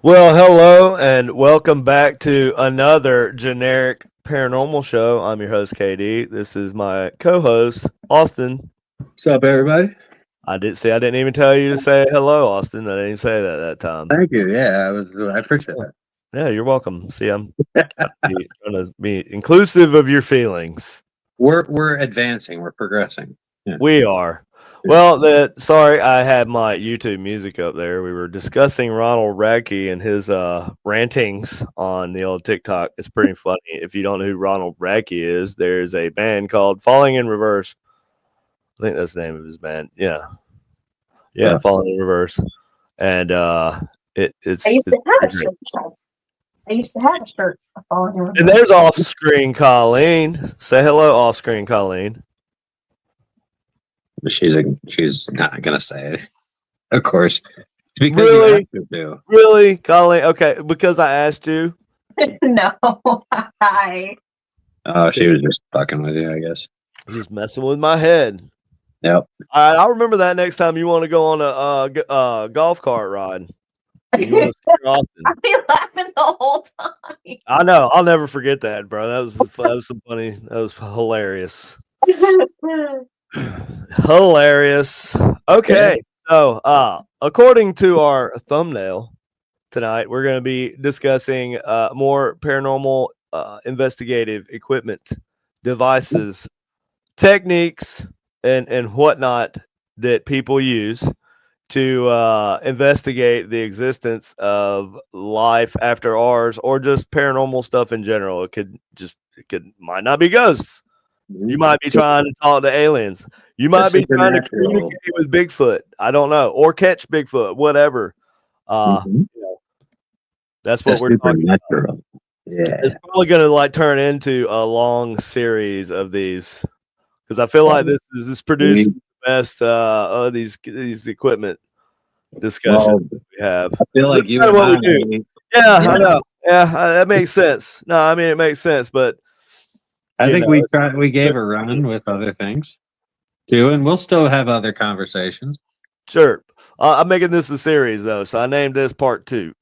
Well, hello and welcome back to another generic paranormal show. I'm your host, KD. This is my co-host, Austin. What's up, everybody? I didn't even tell you to say hello, Austin. I didn't even say that time. Thank you. Yeah, I appreciate that. Yeah, you're welcome. See, I'm trying to be inclusive of your feelings. We're advancing. We're progressing. Yeah. We are. Well, sorry, I had my YouTube music up there. We were discussing Ronald Radke and his rantings on the old TikTok. It's pretty funny. If you don't know who Ronald Radke is, there's a band called Falling in Reverse. I think that's the name of his band. Yeah, Yeah. Falling in Reverse, and it's. I used to have a it's shirt. I used to have a shirt. and there's off-screen Colleen. Say hello, off-screen Colleen. She's not gonna say it, of course. Because Really? you have to do. Really, Colleen? Okay, because I asked you. No, hi. Oh, she was just fucking with you, I guess. Just messing with my head. Yep. All right, I'll remember that next time you want to go on a golf cart ride. You want to see Austin. I've been laughing the whole time. I know. I'll never forget that, bro. That was some funny. That was hilarious. Hilarious. Okay, so according to our thumbnail tonight, we're going to be discussing more paranormal investigative equipment, devices, techniques, and whatnot that people use to investigate the existence of life after ours or just paranormal stuff in general. Might not be ghosts. You might be trying to talk to aliens. You might be trying to communicate with Bigfoot. I don't know. Or catch Bigfoot, whatever. That's what we're talking about. Yeah. It's probably going to turn into a long series of these because I feel like this produced the best of these equipment discussions we have. I feel like you kind of and what we do. Yeah, I know. Yeah, that makes sense. No, I mean it makes sense, but I think we gave a run with other things too, and we'll still have other conversations. Sure. I'm making this a series though, so I named this part 2.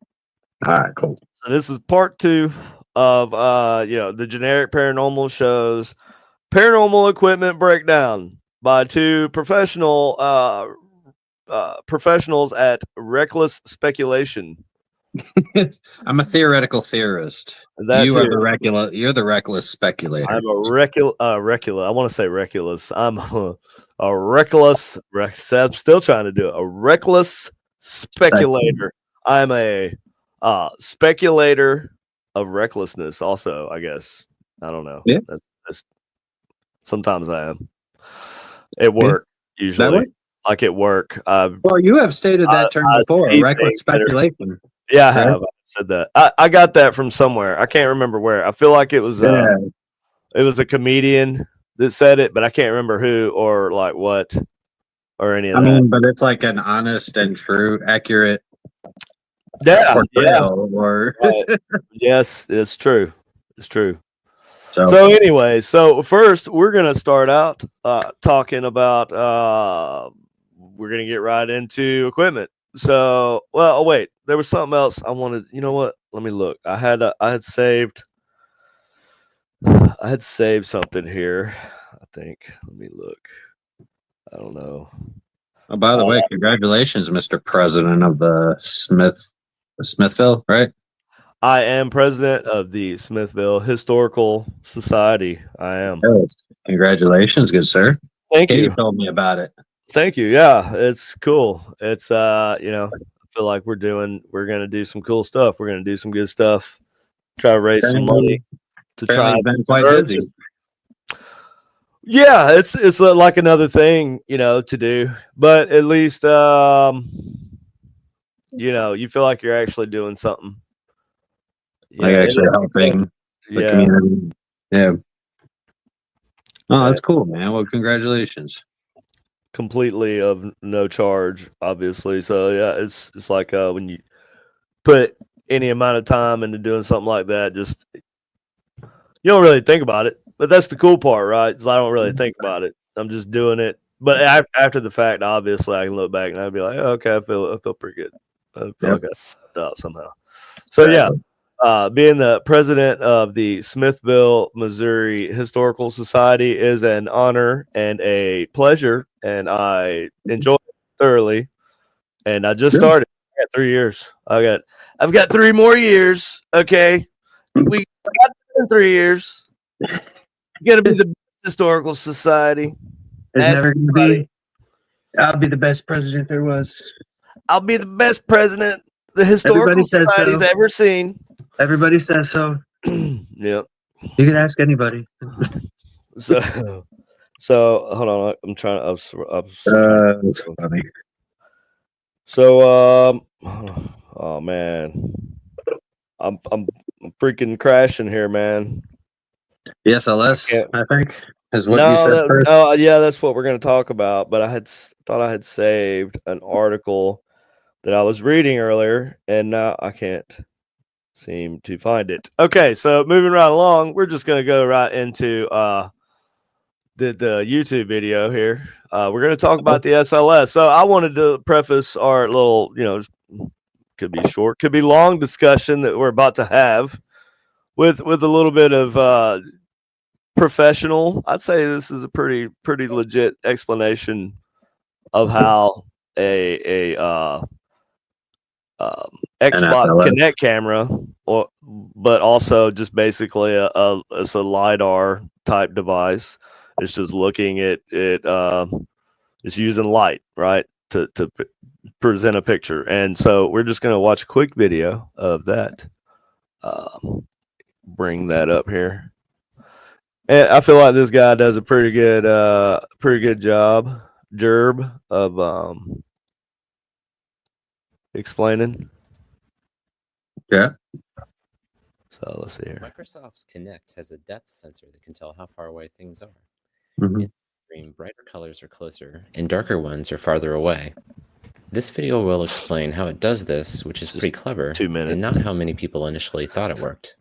All right, cool. So this is part 2 of the generic paranormal shows, paranormal equipment breakdown by 2 professionals at Reckless Speculation. I'm a theoretical theorist. You're the reckless speculator. I'm a I want to say reckless. I'm a reckless. I'm still trying to do it. A reckless speculator. I'm a speculator of recklessness. Also, I guess. I don't know. Yeah. That's sometimes I am. At work, usually. Like at work. Well, you have stated that term before. Reckless speculation. Yeah, I have. I said that. I got that from somewhere. I can't remember where. I feel like it was a comedian that said it, but I can't remember who or like what or any of that. I mean, but it's like an honest and true, accurate. Portrayal, or right. Yes, it's true. It's true. So anyway, first we're gonna start out talking about we're gonna get right into equipment. So, wait, there was something else I wanted. You know what? Let me look. I had saved something here. I think. Let me look. I don't know. Oh, by the way, congratulations, Mr. President of the Smithville, right? I am president of the Smithville Historical Society. I am. Yes. Congratulations, good sir. Thank you. You told me about it. Thank you. Yeah, it's cool. It's I feel like we're gonna do some cool stuff. We're gonna do some good stuff. Try to raise some money to try. Been quite busy. Yeah, it's like another thing, to do. But at least you feel like you're actually doing something. Like actually helping the community. Yeah. Oh, that's cool, man. Well, congratulations. completely of no charge, obviously. So yeah, it's like when you put any amount of time into doing something like that, just you don't really think about it. But that's the cool part, right? Is I don't really think about it. I'm just doing it. But after the fact, obviously, I can look back and I'd be like, oh, okay, I feel pretty good. I feel like I did out somehow. So yeah, being the president of the Smithville, Missouri Historical Society is an honor and a pleasure, and I enjoy it thoroughly. And I just started. I got 3 years. I've got 3 more years. Okay, we got in 3 years. Gonna be the historical society. There's never gonna be. I'll be the best president there was. I'll be the best president the historical society's ever seen. Everybody says so. Yep. You can ask anybody. So hold on. I'm trying. That's funny. So oh man, I'm freaking crashing here, man. The SLS, I think, is what you said first. No, yeah, that's what we're going to talk about. But I thought I had saved an article that I was reading earlier, and now I can't seem to find it. Okay, so moving right along, we're just going to go right into the YouTube video here. We're going to talk about the SLS. So I wanted to preface our little, could be short, could be long discussion that we're about to have with a little bit of professional. I'd say this is a pretty legit explanation of how a Xbox Kinect camera, but also just basically it's a LiDAR type device. It's just looking at it. It's using light, right, to present a picture. And so we're just gonna watch a quick video of that. Bring that up here. And I feel like this guy does a pretty good job of explaining. Yeah. So let's see here. Microsoft's Kinect has a depth sensor that can tell how far away things are. Mm-hmm. In the stream, brighter colors are closer, and darker ones are farther away. This video will explain how it does this, which is pretty clever, 2 minutes. and not how many people initially thought it worked.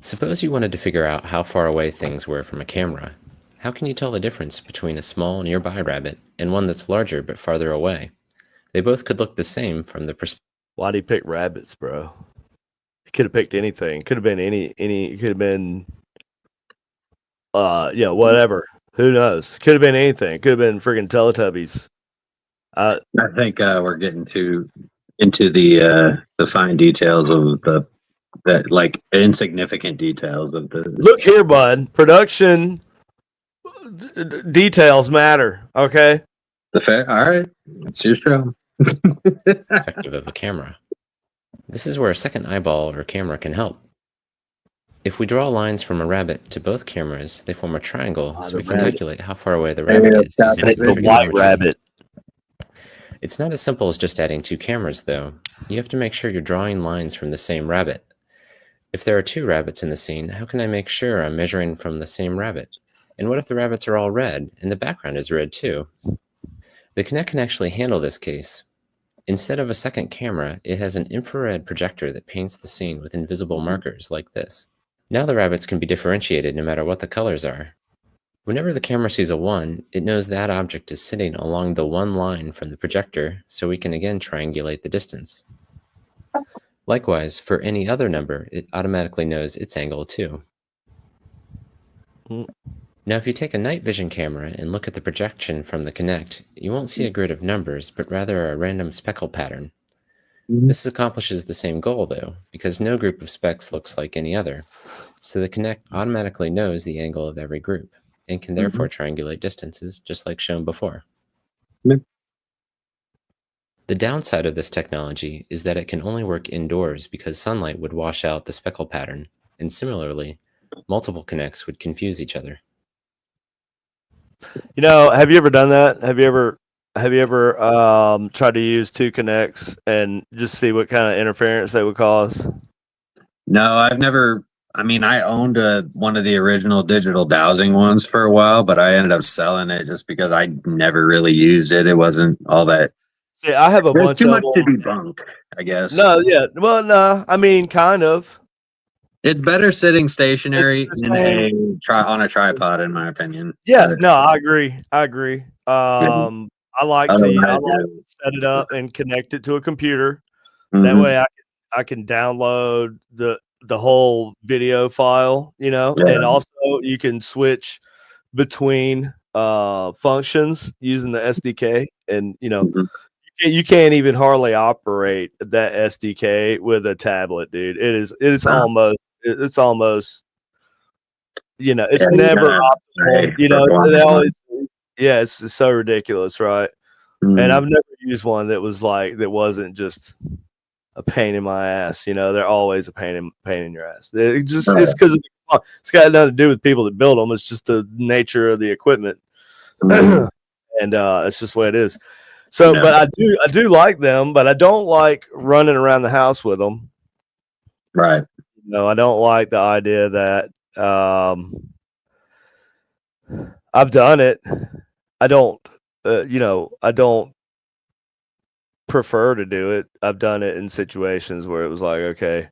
Suppose you wanted to figure out how far away things were from a camera. How can you tell the difference between a small nearby rabbit and one that's larger but farther away? They both could look the same from the perspective. Why'd he pick rabbits, bro? He could have picked anything. Could have been any. It could have been, whatever. Who knows? Could have been anything. Could have been friggin' Teletubbies. I think we're getting into the fine details of the insignificant details of the. Look here, bud. Production details matter. Okay. All right. It's your show. Perspective of a camera. This is where a second eyeball or camera can help. If we draw lines from a rabbit to both cameras, they form a triangle, so we can calculate how far away the rabbit is. The white rabbit. It's not as simple as just adding 2 cameras, though. You have to make sure you're drawing lines from the same rabbit. If there are 2 rabbits in the scene, how can I make sure I'm measuring from the same rabbit? And what if the rabbits are all red, and the background is red too? The Kinect can actually handle this case. Instead of a second camera, it has an infrared projector that paints the scene with invisible markers like this. Now the rabbits can be differentiated no matter what the colors are. Whenever the camera sees a 1, it knows that object is sitting along the 1 line from the projector, so we can again triangulate the distance. Likewise, for any other number, it automatically knows its angle too. Now if you take a night vision camera and look at the projection from the Kinect, you won't see a grid of numbers, but rather a random speckle pattern. This accomplishes the same goal though, because no group of specks looks like any other. So the Kinect automatically knows the angle of every group, and can therefore triangulate distances, just like shown before. The downside of this technology is that it can only work indoors because sunlight would wash out the speckle pattern, and similarly, multiple Kinects would confuse each other. Have you ever done that? Have you ever tried to use 2 Kinects and just see what kind of interference they would cause? No, I've never I mean, I owned one of the original digital dowsing ones for a while, but I ended up selling it just because I never really used it. It wasn't all that. See, I have a There's bunch too of much to them. debunk, I guess. No, yeah. Well, no. I mean, kind of. It's better sitting It's stationary the in same. on a tripod, in my opinion. Yeah. But, No, I agree. I agree. I like to otherwise, set it up and connect it to a computer. That mhm. way, I can download the whole video file, you know, Yeah. and also you can switch between functions using the SDK, and you know Mhm. you can't even hardly operate that SDK with a tablet, dude. It's Wow. almost you know, Yeah, it's you never gotta optimal. pay You for know, they one. always yeah, it's so ridiculous, right? And Mhm. I've never used one that was like that wasn't just a pain in my ass. You know, they're always a pain in your ass. It's because it's got nothing to do with people that build them. It's just the nature of the equipment, Mhm. and it's just the way it is. So, Yeah. but I do like them, but I don't like running around the house with them. Right. No, I don't like the idea that I've done it. I don't, I don't prefer to do it. I've done it in situations where it was like, okay,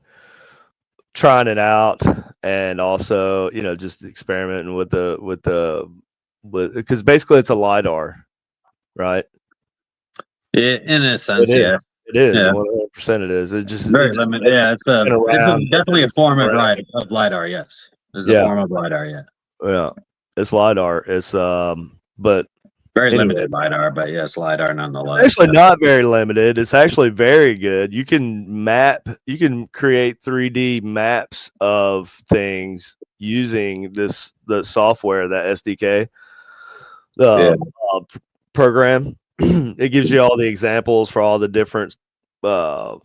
trying it out, and also, you know, just experimenting with because basically it's a lidar, right? In a It sense, is. yeah. It is Yeah. 100%. It is. It Very just limited. doesn't Yeah, spin it's around. It definitely a doesn't form spin of around. lidar. Yes, it's a Yeah, form of lidar. Yeah, yeah. It's lidar. But very anyway, limited lidar, but yes, lidar it's nonetheless. actually Yeah. not very limited. It's actually very good. You can create 3D maps of things using the software, that SDK, Yeah. the program. It gives you all the examples for all the different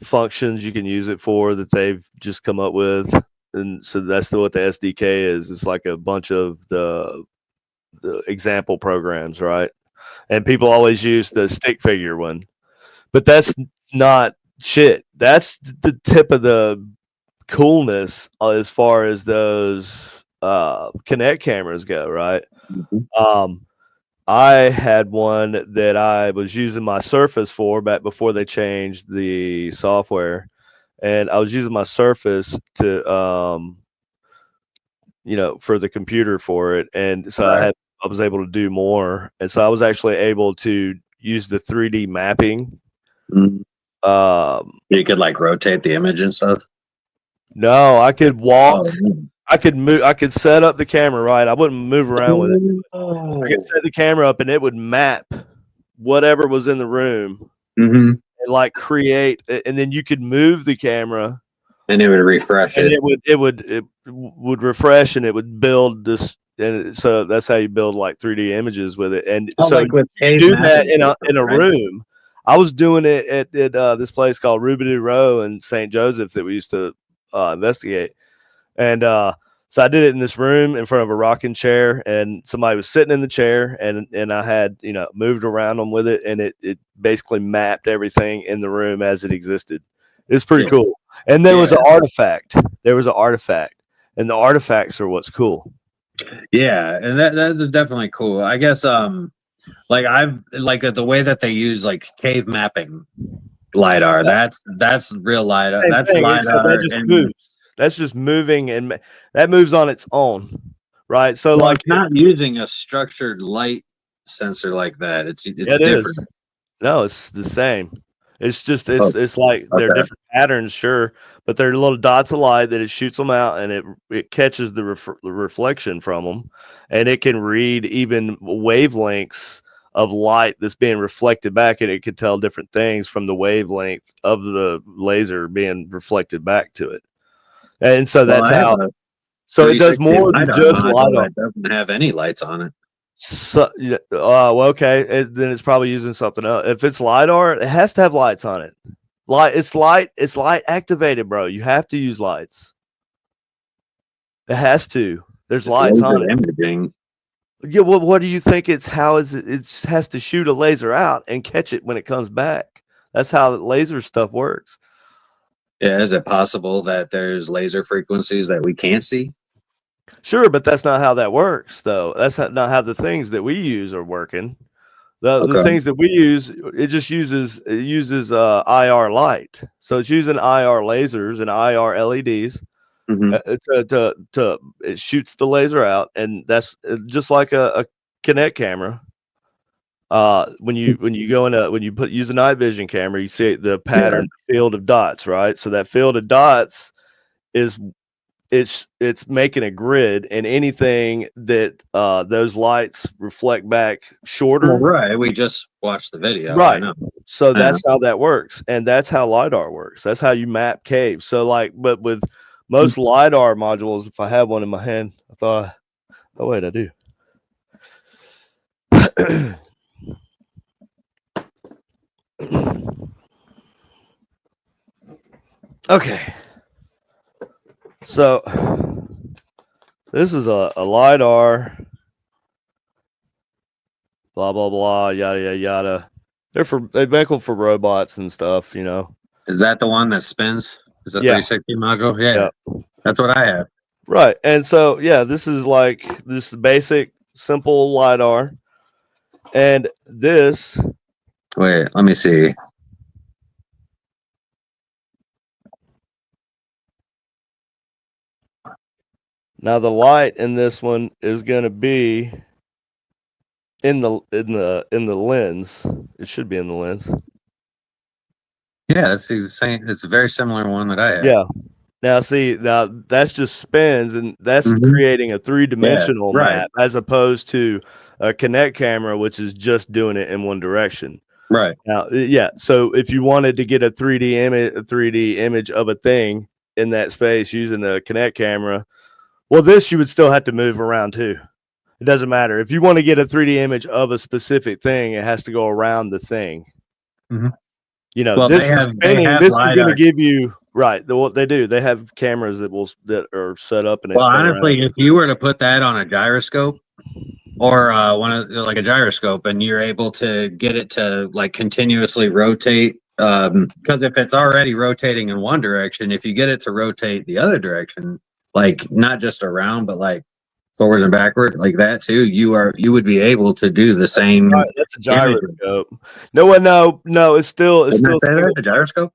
functions you can use it for that they've just come up with. And so that's what the SDK is. It's like a bunch of the example programs, right? And people always use the stick figure one, but that's not shit. That's the tip of the coolness as far as those Kinect cameras go, right? Mhm. I had one that I was using my Surface for back before they changed the software, and I was using my Surface to for the computer for it, and so Right. I was able to do more, and so I was actually able to use the 3D mapping. Mhm. Um, You could like rotate the image and stuff. no, I could walk. Oh, man. I could move. I could set up the camera right. I wouldn't move around with it. I could Oh. set the camera up, and it would map whatever was in the room Mm-hmm. and like create. And then you could move the camera, And it would refresh and it. it would refresh, and it would build this. And so that's how you build like 3D images with it. And Oh, so like with you cave do that mapping systems, in a right? room. I was doing it at this place called Rubidoux Row in St. Joseph's that we used to investigate. And so I did it in this room in front of a rocking chair, and somebody was sitting in the chair, and I had moved around them with it, and it basically mapped everything in the room as it existed. It's pretty Yeah. cool. And there was Yeah. an artifact. There was an artifact, and the artifacts are what's cool. Yeah, and that's definitely cool. I guess like I've like the way that they use like cave mapping lidar. That's real lidar. Same That's thing, except that lidar just and moves. That's just moving, and that moves on its own, right? So well, like it's not using a structured light sensor like that. It's it is. different. No, it's the same. It's just Oh, it's like they're okay. different patterns, sure, but they're little dots of light that it shoots them out, and it catches the reflection from them, and it can read even wavelengths of light that's being reflected back, and it can tell different things from the wavelength of the laser being reflected back to it. And so Well, that's I have how. a So it does 360 more than lidar just module lidar. that doesn't have any lights on it. So, well, okay, then it's probably using something else. If it's lidar, it has to have lights on it. It's light activated, bro. You have to use lights. It has to. There's It's lights on laser it. imaging. Yeah, what do you think? How is it? It has to shoot a laser out and catch it when it comes back. That's how the laser stuff works. Yeah, is it possible that there's laser frequencies that we can't see? Sure, but that's not how that works, though. That's not how the things that we use are working. The Okay. things that we use, it just uses IR light, so it's using IR lasers and IR LEDs. Mhm. It shoots the laser out, and that's just like a Kinect camera. When you go in when you use a night vision camera, you see the pattern field of dots, right? So that field of dots is it's making a grid, and anything that those lights reflect back shorter, Well, right. We just watched the video. I right? know. So that's how that works, and that's how LiDAR works. That's how you map caves. So like, but with most LiDAR modules, if I have one in my hand, oh wait, I do. Okay. So this is a LiDAR, blah, blah, blah, yada, yada, yada. They make them for robots and stuff, you know. Is that the one that spins? Is a Yeah. 360 module? Yeah. That's what I have. Right. And so, yeah, this is like this basic, simple LiDAR. And this. Wait, let me see. Now the light in this one is going to be in the lens. It should be in the lens. Yeah, that's the same. It's a very similar one that I have. Yeah. Now that's just spins, and that's creating a three-dimensional map as opposed to a Kinect camera, which is just doing it in one direction. Right. Now, yeah. So if you wanted to get a 3D image of a thing in that space using a Kinect camera, well, this you would still have to move around too. It doesn't matter. If you want to get a 3D image of a specific thing, it has to go around the thing. Mhm. You know, Well, this is spinning. This is going to LiDAR. give you what they do. They have cameras that are set up and they Well, spin honestly, around. if you were to put that on a gyroscope or like a gyroscope, and you're able to get it to like continuously rotate, because if it's already rotating in one direction, if you get it to rotate the other direction, like not just around, but like forwards and backward, like that too, you would be able to do the same. Right, that's a gyroscope. No, it's still Didn't I say that? The gyroscope?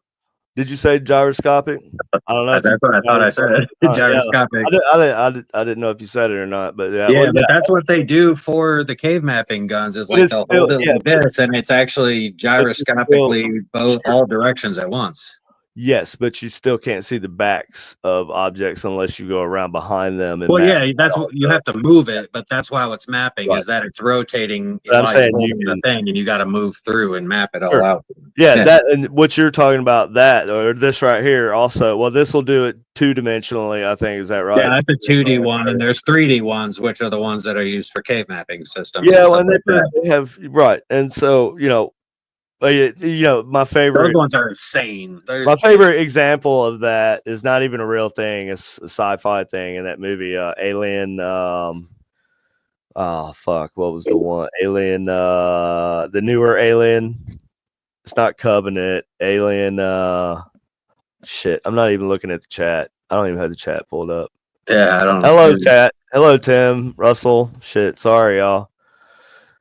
Did you say gyroscopic? I don't know. That's what I thought I said. Gyroscopic. Yeah. I didn't know if you said it or not, but yeah. Yeah, but that's what they do for the cave mapping guns. Is like they'll hold it like this, and it's actually gyroscopically all directions at once. Yes, but you still can't see the backs of objects unless you go around behind them. Well, yeah, that's what you have to move it, but that's why it's mapping is that it's rotating. I'm saying you can, the thing, and you got to move through and map it all sure. out. Yeah, that and what you're talking about, that or this right here also. Well, this will do it 2-dimensionally, I think. Is that right? Yeah, that's a 2D one, and there's 3D ones, which are the ones that are used for cave mapping systems. Yeah, and they have right, and so my favorite. Those ones are insane. My favorite example of that is not even a real thing. It's a sci-fi thing in that movie, Alien. What was the one? Alien. The newer Alien. It's not Covenant. Alien. Shit. I'm not even looking at the chat. I don't even have the chat pulled up. Yeah, I don't. Hello, chat. Hello, Tim. Russell. Shit. Sorry, y'all.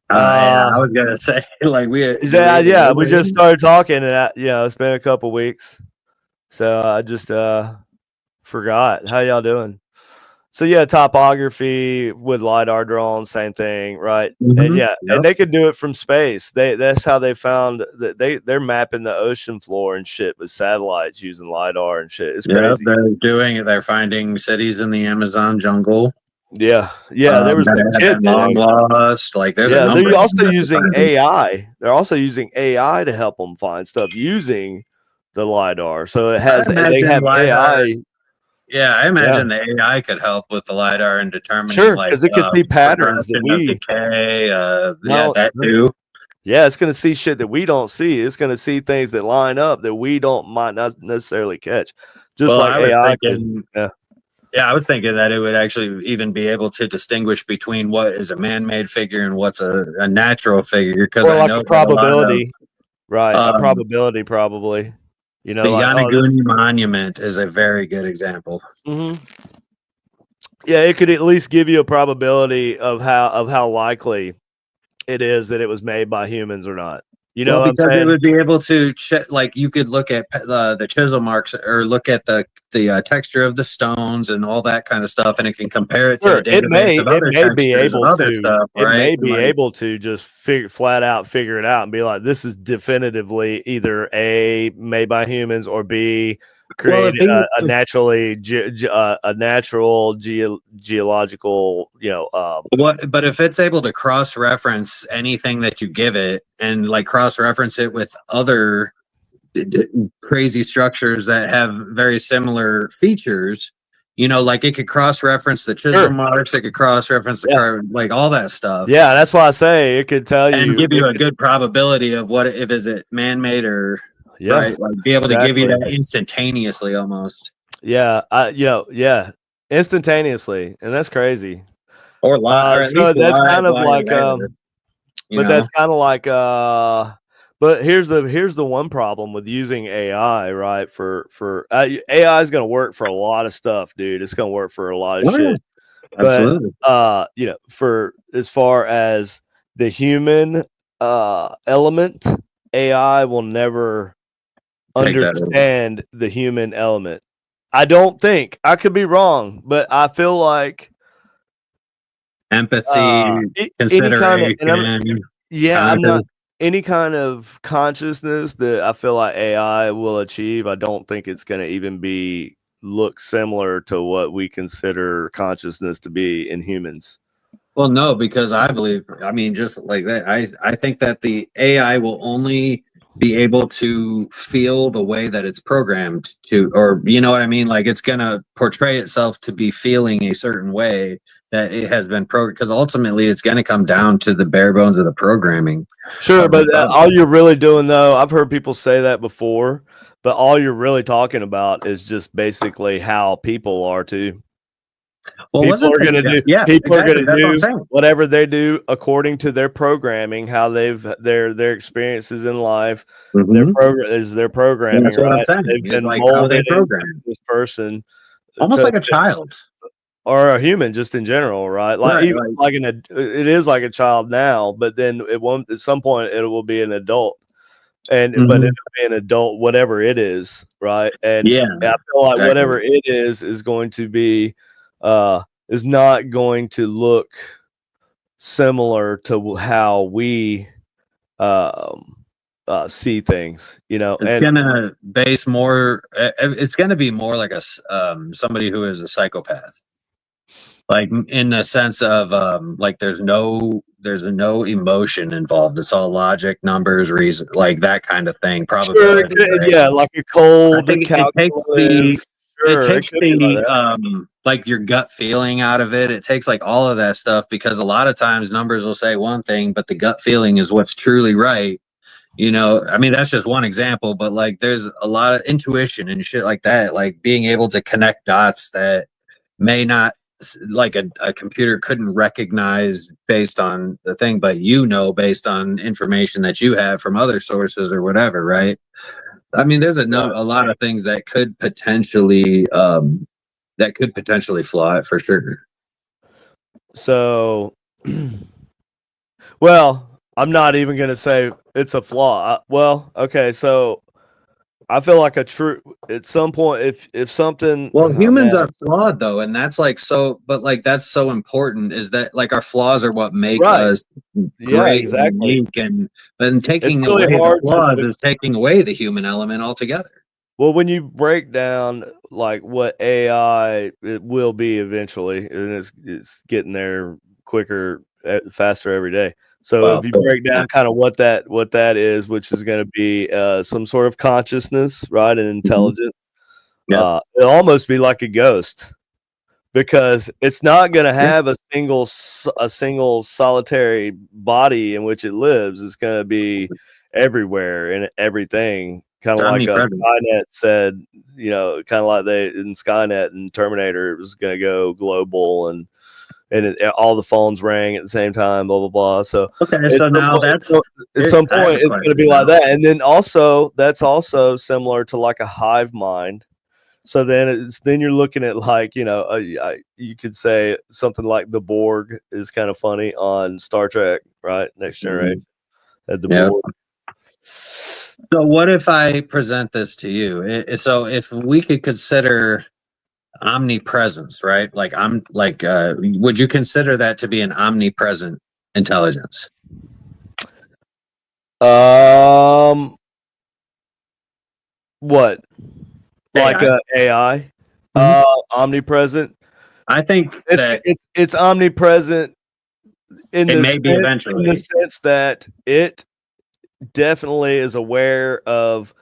I was gonna say like we just started talking, and it's been a couple weeks, so I just forgot. How y'all doing? So yeah, topography with LiDAR drones, same thing, right? And and they can do it from space. That's how they found that they're mapping the ocean floor and shit with satellites using LiDAR and shit. It's crazy. They're finding cities in the Amazon jungle. Yeah, there was a kid long lost. Like there's a number. They're also using AI. They're also using AI to help them find stuff using the LiDAR. So they have LiDAR. AI. Yeah, I imagine the AI could help with the LiDAR and determining because it can see patterns that we decay. That too. Yeah, it's going to see shit that we don't see. It's going to see things that line up that we might not necessarily catch. Just like AI can. Yeah, I was thinking that it would actually even be able to distinguish between what is a man-made figure and what's a natural figure. Because or like a probability, right? A probability, probably. You The know, like, oh, this. Yanaguni Monument is a very good example. Mhm. Yeah, it could at least give you a probability of how likely it is that it was made by humans or not. You know Well, what I'm because it saying? would be able to check, like you could look at the chisel marks or look at the texture of the stones and all that kind of stuff, and it can compare it to a Sure, database of other be textures of able other to. stuff, It right? may And be like, able to just flat out figure it out and be like, this is definitively either A, made by humans, or B, well, if created a he, natural geological, but if it's able to cross-reference anything that you give it and like cross-reference it with other crazy structures that have very similar features, you know, like it could cross-reference the chisel Sure. marks, it could cross-reference the car, like all that stuff. Yeah, that's why I say it could tell And you. give you a good probability of what if is it man-made or Yeah, right, like be able to give you exactly. that instantaneously almost. Yeah, instantaneously, and that's crazy. Or live, or at So least that's live kind of while you're like, there, you but know? that's kind of like, but here's the one problem with using AI, right? AI is going to work for a lot of stuff, dude. It's going to work for a lot of Oh, yeah. shit. Absolutely. But for as far as the human element, AI will never Take that over. understand the human element. I don't think. I could be wrong, but I feel like Empathy, any kind of, consideration. I'm not any kind of consciousness that I feel like AI will achieve. I don't think it's going to even look similar to what we consider consciousness to be in humans. Well, no, because I believe, I mean, just like that, I think that the AI will only be able to feel the way that it's programmed to, or you know what I mean? Like it's gonna portray itself to be feeling a certain way that it has been programmed, because ultimately it's gonna come down to the bare bones of the programming. Sure, but all you're really doing, though, I've heard people say that before, but all you're really talking about is just basically how people are too. Well, People are going to do. Yeah, People are exactly. going to That's what I'm do saying. whatever they do according to their programming, how their experiences in life. Mhm. Their programming. That's what I'm Right? saying. They've It's been like how they molded into program, this person, almost like a child. or a human, just in general, right? Like Right, even like it is like a child now, but then it won't. At some point, it will be an adult. But Mhm. it'll be an adult, whatever it is, right? And Yeah, I feel like exactly. whatever it is going to be, is not going to look similar to how we see things, you know. It's And gonna base more. It's gonna be more like somebody who is a psychopath, like in the sense of like there's no emotion involved. It's all logic, numbers, reason, like that kind of thing. sure, Probability. Right? yeah, like a I cold think calculative. it Sure, it takes could be like that. like your gut feeling out of it. It takes like all of that stuff, because a lot of times numbers will say one thing, but the gut feeling is what's truly right. You know, I mean, that's just one example, but like there's a lot of intuition and shit like that, like being able to connect dots that may not, like a computer couldn't recognize based on the thing, but you know, based on information that you have from other sources or whatever, right? I mean, there's a lot of things that could potentially flaw it for sure. So, well, I'm not even going to say it's a flaw. Okay, so I feel like at some point, if something, Well, humans are flawed though, and that's like so, but like that's so important, is that like our flaws are what make right. us Yeah, great and exactly. unique, and then taking really away the hard flaws is taking away the human element altogether. Well, when you break down like what AI it will be eventually, and it's getting there quicker, faster every day. So Well, if you break down kind of what that is, which is going to be some sort of consciousness, right, and intelligence, Yep. it'll almost be like a ghost, because it's not going to have a single solitary body in which it lives. It's going to be everywhere and everything, kind of like Skynet said, you know, kind of like they in Skynet and Terminator, it was going to go global, and and all the phones rang at the same time, blah blah blah. So Okay, so now at some I have a point it's going to be question like now. that, and then also that's also similar to like a hive mind. So then you're looking at like you could say something like the Borg is kind of funny on Star Trek, right? Next Generation had the Yeah. Borg. So what if I present this to you? So if we could consider omnipresence, right? Like would you consider that to be an omnipresent intelligence? What? Like AI. AI? Mhm. Omnipresent. I think that It's omnipresent in it the may be eventually. sense that it definitely is aware of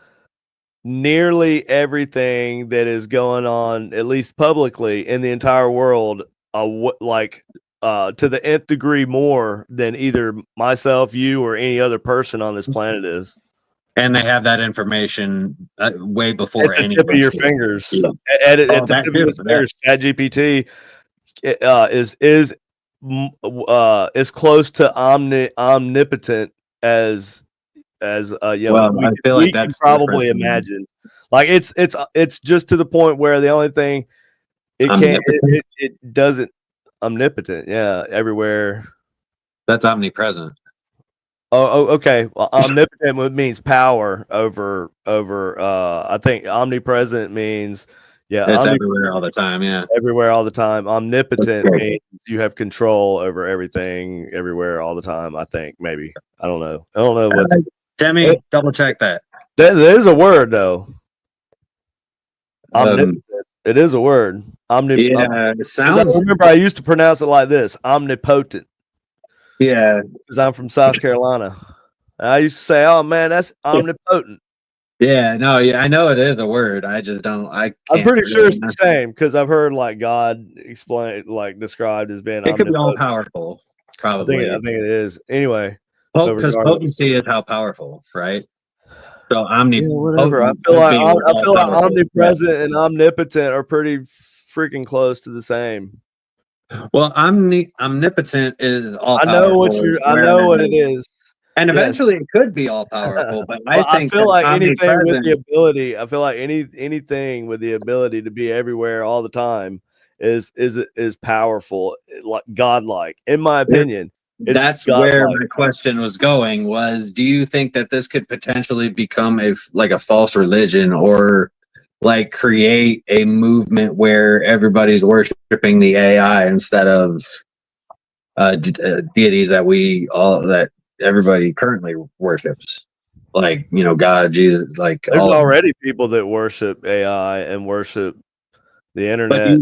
nearly everything that is going on, at least publicly, in the entire world, to the nth degree more than either myself, you, or any other person on this planet is. And they have that information way before At the any tip of of your us do. fingers. Yeah. At Oh, the that tip too, of his that. fingers, ChatGPT is close to omnipotent as Well, I feel we like can that's probably different than imagine. Like it's just to the point where the only thing it can't omnipotent. it doesn't omnipotent. Yeah, everywhere. That's omnipresent. Oh, okay. Well, omnipotent means power over. I think omnipresent means It's everywhere all the time. Yeah. everywhere all the time. Omnipotent Okay. means you have control over everything, everywhere, all the time. I think maybe I don't know. I don't know what. Demi, double check that. That is a word though. Um, Omnipotent. It is a word. yeah, it 'Cause I sounds. remember I used to pronounce it like this: omnipotent, Yeah, because I'm from South Carolina. And I used to say, "Oh man, that's omnipotent." yeah. No, yeah, I know it is a word. I just don't. I I'm can't. pretty sure Really it's the same because I've heard like God described as being It could be all omnipotent. powerful, probably. I think it is. Anyway, so Because regardless. potency is how powerful, right? So Yeah, whatever. I could be I all feel like powerful. omnipresent and omnipotent are pretty freaking close to the same. Well, omnipotent is all I know powerful. I know what it is. And Yes. eventually it could be all powerful, but I But I think feel that like anything with the omnipresent. ability, I feel like anything with the ability to be everywhere all the time is powerful, like godlike. In my opinion, it's That's where godlike. my question was going. Was do you think that this could potentially become a false religion, or like create a movement where everybody's worshiping the AI instead of deities that everybody currently worships, like God, Jesus, like There's all of them. already people that worship AI and worship the But internet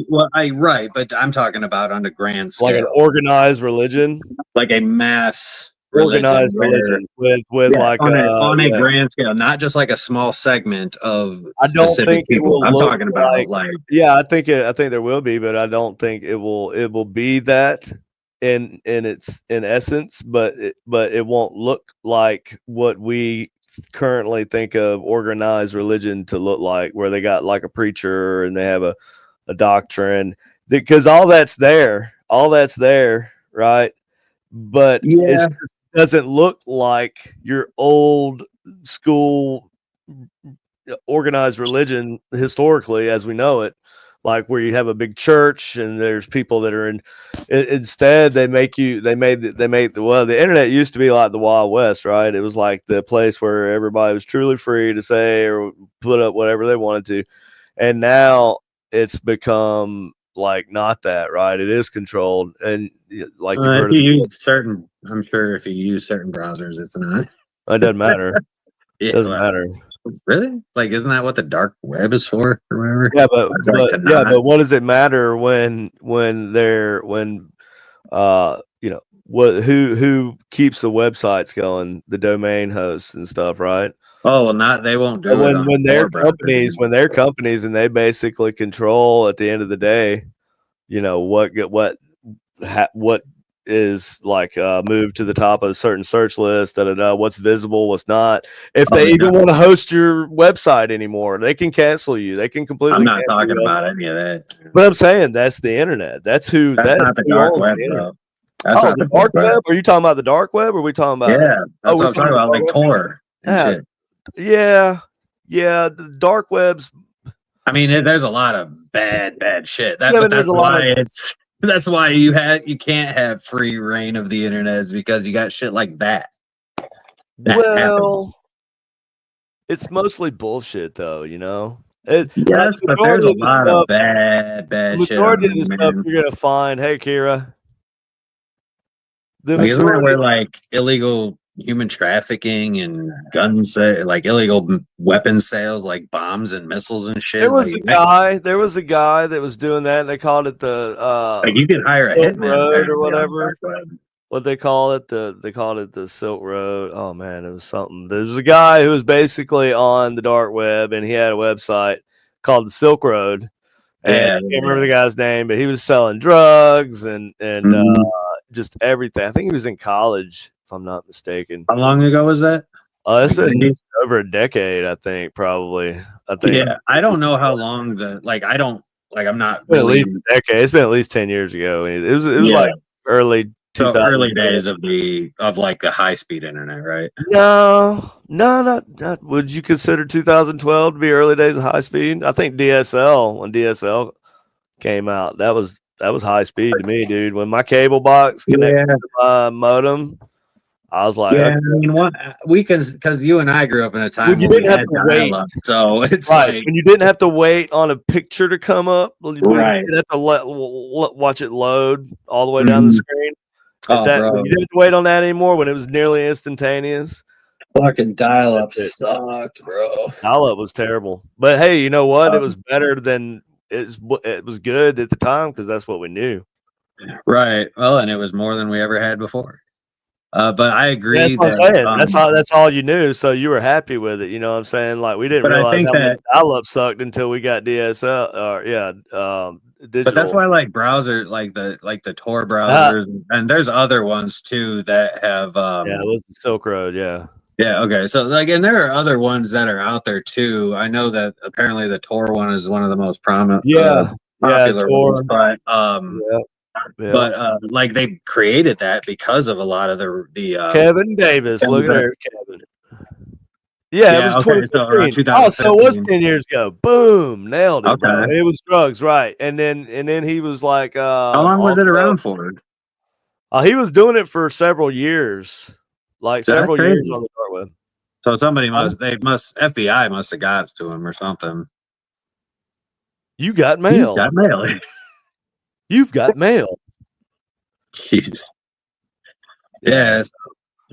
right, but I'm talking about on a grand like an scale, organized religion. like a mass religion Organized where religion with like on a grand scale, not just like a small segment of I don't specific think it people. will I'm look talking about like I think there will be, but I don't think it will be that in essence, but it won't look like what we currently think of organized religion to look like, where they got like a preacher and they have a doctrine, because all that's there, right? But it yeah. doesn't look like your old school organized religion historically as we know it, like where you have a big church and there's people that are instead they made the internet used to be like the Wild West, right? It was like the place where everybody was truly free to say or put up whatever they wanted to, and now it's become like not that, right? It is controlled, and like you've If heard of you use certain, I'm sure if you use certain browsers, it's not. it doesn't matter. Yeah, Doesn't well, matter. really? Like, isn't that what the dark web is for, or whatever? Yeah, but It's like to yeah, not. but what does it matter when who keeps the websites going, the domain hosts and stuff, right? Oh well, not they won't do it on When core browser. when they're companies and they basically control at the end of the day, what is like moved to the top of a certain search list. What's visible, what's not. If they even want to host your website anymore, they can cancel you. They can completely. I'm not cancel talking you. about any of that. But I'm saying that's the internet. That's not the who dark owns web, the internet. though. That's Oh, not the dark web? Are you talking about the dark web? Or are we talking about? Yeah, that's what I'm talking about, like web? Tor and shit. Yeah. The dark web's. I mean, there's a lot of bad shit. Yeah, but That's why that's why you can't have free reign of the internet, is because you got shit like that. Happens. It's mostly bullshit, though. You know. Yes, but there's a lot of bad the shit. Majority of the stuff you're gonna find. Hey, Kira. Isn't that where like illegal human trafficking and guns, like illegal weapon sales, like bombs and missiles and shit? There was a guy that was doing that, and they called it the like you can hire a Silk hitman Road or whatever. What they call it, they called it the Silk Road. Oh man, it was something. There was a guy who was basically on the dark web, and he had a website called the Silk Road. And I can't remember the guy's name, but he was selling drugs and just everything. I think he was in college, if I'm not mistaken. How long ago was that? It's been over a decade, I think, probably. Yeah, I don't know how long I'm not really, at least a decade. It's been at least 10 years ago. It was like early 2000s. Early days of the high speed internet, right? No, not. Would you consider 2012 to be early days of high speed? I think DSL, when DSL came out, that was high speed to me, dude. When my cable box connected to my modem, I was like, I mean, because you and I grew up in a time when you didn't have to wait. So it's right like when you didn't have to wait on a picture to come up. Right. You didn't have to watch it load all the way down the screen. Bro. You didn't have to wait on that anymore when it was nearly instantaneous. Fucking dial-up sucked, bro. Dial-up was terrible. But hey, you know what? It was better than it was good at the time because that's what we knew. Right. Well, and it was more than we ever had before. But I agree. That's what I'm saying. That's all you knew, so you were happy with it. You know what I'm saying? Like we didn't realize how much dial-up sucked until we got DSL digital. But that's why like browser, like the Tor browsers, and there's other ones too that have it was the Silk Road, yeah. Yeah, okay. So like, and there are other ones that are out there too. I know that apparently the Tor one is one of the most prominent popular ones, but but like they created that because of a lot of the Kevin Davis. Look at there, Kevin. Yeah, it was 2015. So it was 10 years ago. Boom, nailed it. Bro. It was drugs, right? And then he was like, how long was it around for? He was doing it for several years, like several years on the dark web. So somebody FBI must have got to him or something. You got mail. You've got mail. Jeez. Yeah.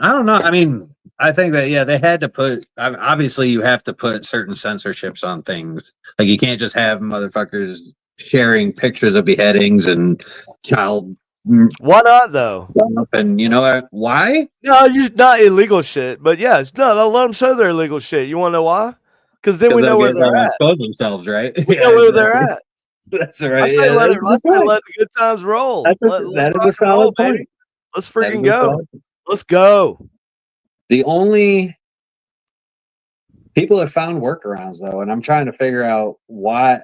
I don't know. I mean, I think that, they had to put, obviously you have to put certain censorships on things. Like you can't just have motherfuckers sharing pictures of beheadings and child. Why not though? And you know why? No, not illegal shit. But yeah, no, let them show their illegal shit. You want to know why? Because then we know where they're at. Expose themselves, right? We know where they're at. That's right. I say let the good times roll. That is a solid point. Baby. Let's freaking go. Let's go. The only people have found workarounds though, and I'm trying to figure out why.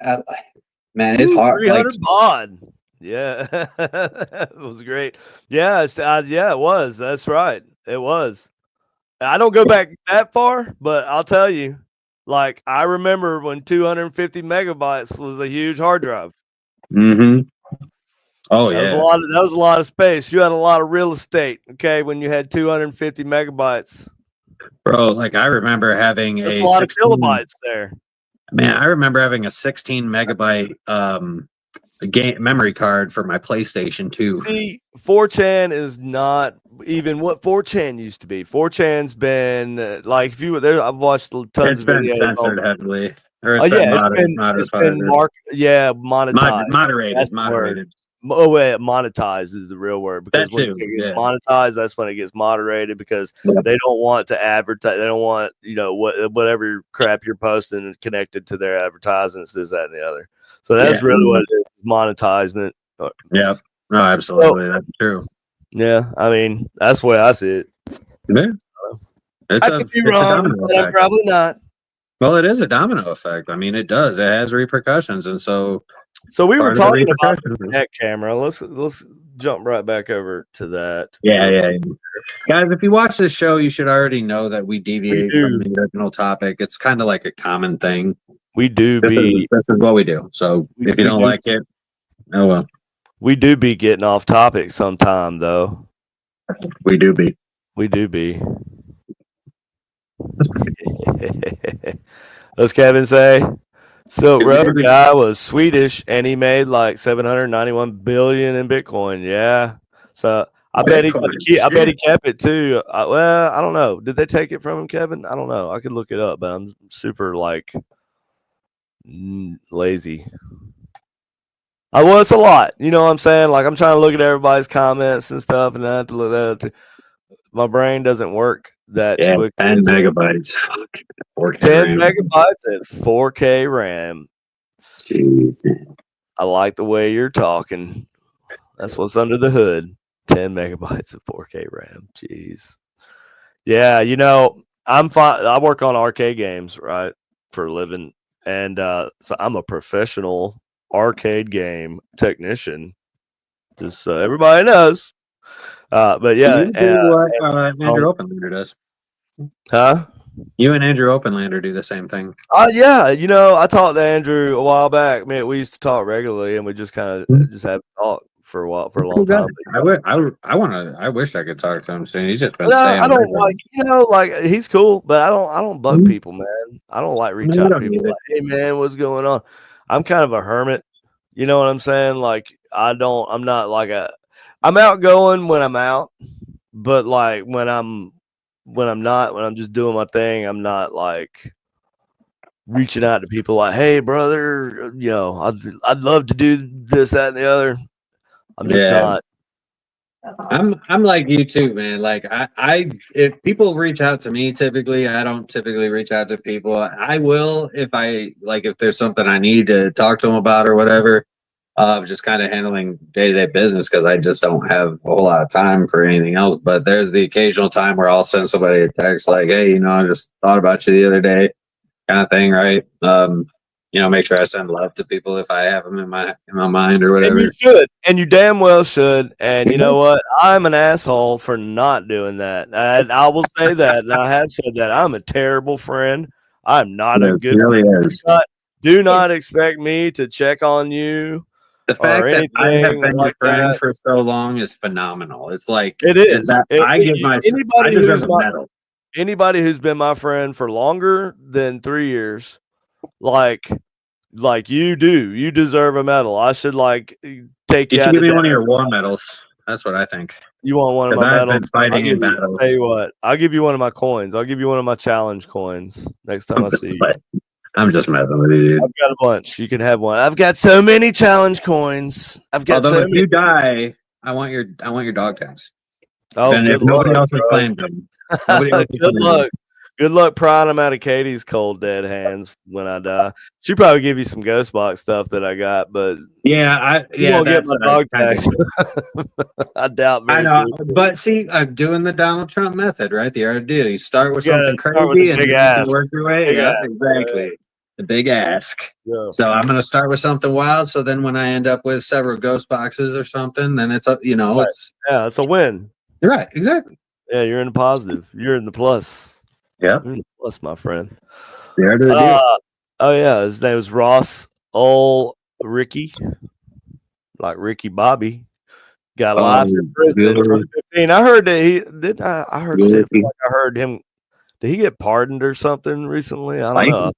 Man, it's hard. 300 baud. Yeah, it was great. Yeah, it was. That's right. It was. I don't go back that far, but I'll tell you. Like I remember when 250 megabytes was a huge hard drive. Mm-hmm. Oh yeah, that was a lot of space. You had a lot of real estate. Okay, when you had 250 megabytes, bro. Like I remember having a lot of kilobytes there. Man, I remember having a 16 megabyte game memory card for my PlayStation 2. See, 4chan is not even what 4chan used to be. 4chan's been like if you were there, I've watched tons of videos. It's been censored heavily. Or it's been monetized. Moderated. Monetized is the real word because when it gets monetized, that's when it gets moderated because they don't want to advertise. They don't want whatever crap you're posting connected to their advertisements, this, that, and the other. So that's really what it is, monetizement. Yeah, no, absolutely, that's true. Yeah, I mean that's the way I see it. Yeah. It's I a, could be it's a wrong, domino but I'm effect. probably not. Well, it is a domino effect. I mean, it does. It has repercussions, and so So we were part of the talking about the repercussions. neck camera. Let's jump right back over to that. Yeah. Guys, if you watch this show, you should already know that we deviate from do. the original topic. It's kind of like a common thing. We do This be is what we do. So if you don't do. like it, oh well. We do be getting off topic sometime, though. We do be. We do be. What's Kevin say? Silk Road guy was Swedish and he made like 791 billion in Bitcoin. Yeah. So I bet he kept it too. Well, I don't know. Did they take it from him, Kevin? I don't know. I could look it up, but I'm super like lazy. Well, it's a lot. You know what I'm saying? Like I'm trying to look at everybody's comments and stuff, and I have to look at it. My brain doesn't work that quick. 10 megabytes. Fuck. 10 megabytes at 4K RAM. Jeez. I like the way you're talking. That's what's under the hood. 10 megabytes of 4K RAM. Jeez. Yeah, you know, I'm fine. I work on arcade games, right, for a living, and so I'm a professional arcade game technician. Just so everybody knows. But yeah, you do what Andrew Openlander does. Huh? You and Andrew Openlander do the same thing. Yeah, you know, I talked to Andrew a while back. Man, we used to talk regularly, and we just kind of just haven't talked for a long time. I wish I could talk to him soon. He's just been I don't like, you know, like he's cool, but I don't bug people, man. I don't like reach out to people like, hey man, what's going on? I'm kind of a hermit. You know what I'm saying? Like I'm outgoing when I'm out, but like when I'm just doing my thing, I'm not like reaching out to people like, hey brother, you know, I'd love to do this, that, and the other. I'm just not. I'm like you too, man. Like I if people reach out to me, typically I don't typically reach out to people. I will if there's something I need to talk to them about or whatever. Just kind of handling day-to-day business because I just don't have a whole lot of time for anything else. But there's the occasional time where I'll send somebody a text like, hey, you know, I just thought about you the other day, kind of thing, right? You know, make sure I send love to people if I have them in my mind or whatever. And you should, and you damn well should. And you know what? I'm an asshole for not doing that. And I will say that, and I have said that. I'm a terrible friend. I'm not a good friend. Do not expect me to check on you. The fact that I have been your friend for so long is phenomenal. It's like it is. I deserve a medal. Anybody who's been my friend for longer than 3 years, like you do, you deserve a medal. I should take you. You should give me one of your war medals. That's what I think. You want one of my medals? I've been fighting in battles. Tell you what, I'll give you one of my coins. I'll give you one of my challenge coins next time I see you. I'm just messing with you, dude. I've got a bunch. You can have one. I've got so many challenge coins. I've got if you die, I want your dog tags. Oh, and if nobody else has claimed them. Good luck. Good luck prying them out of Katie's cold dead hands when I die. She'll probably give you some ghost box stuff that I got, but you won't get my dog tags. I doubt. I know, but see, I'm doing the Donald Trump method, right? The art of deal. You start with something crazy and you work your way. Yeah, exactly. Right. The big ask. Yeah. So I'm going to start with something wild. So then when I end up with several ghost boxes or something, then it's up. You know, right. it's a win. You're right. Exactly. Yeah, you're in the positive. You're in the plus. Yeah. Plus, my friend. Oh yeah, his name was Ross Ricky, like Ricky Bobby. Got life in prison in 2015. I heard that he did. I heard him. Did he get pardoned or something recently? I don't know.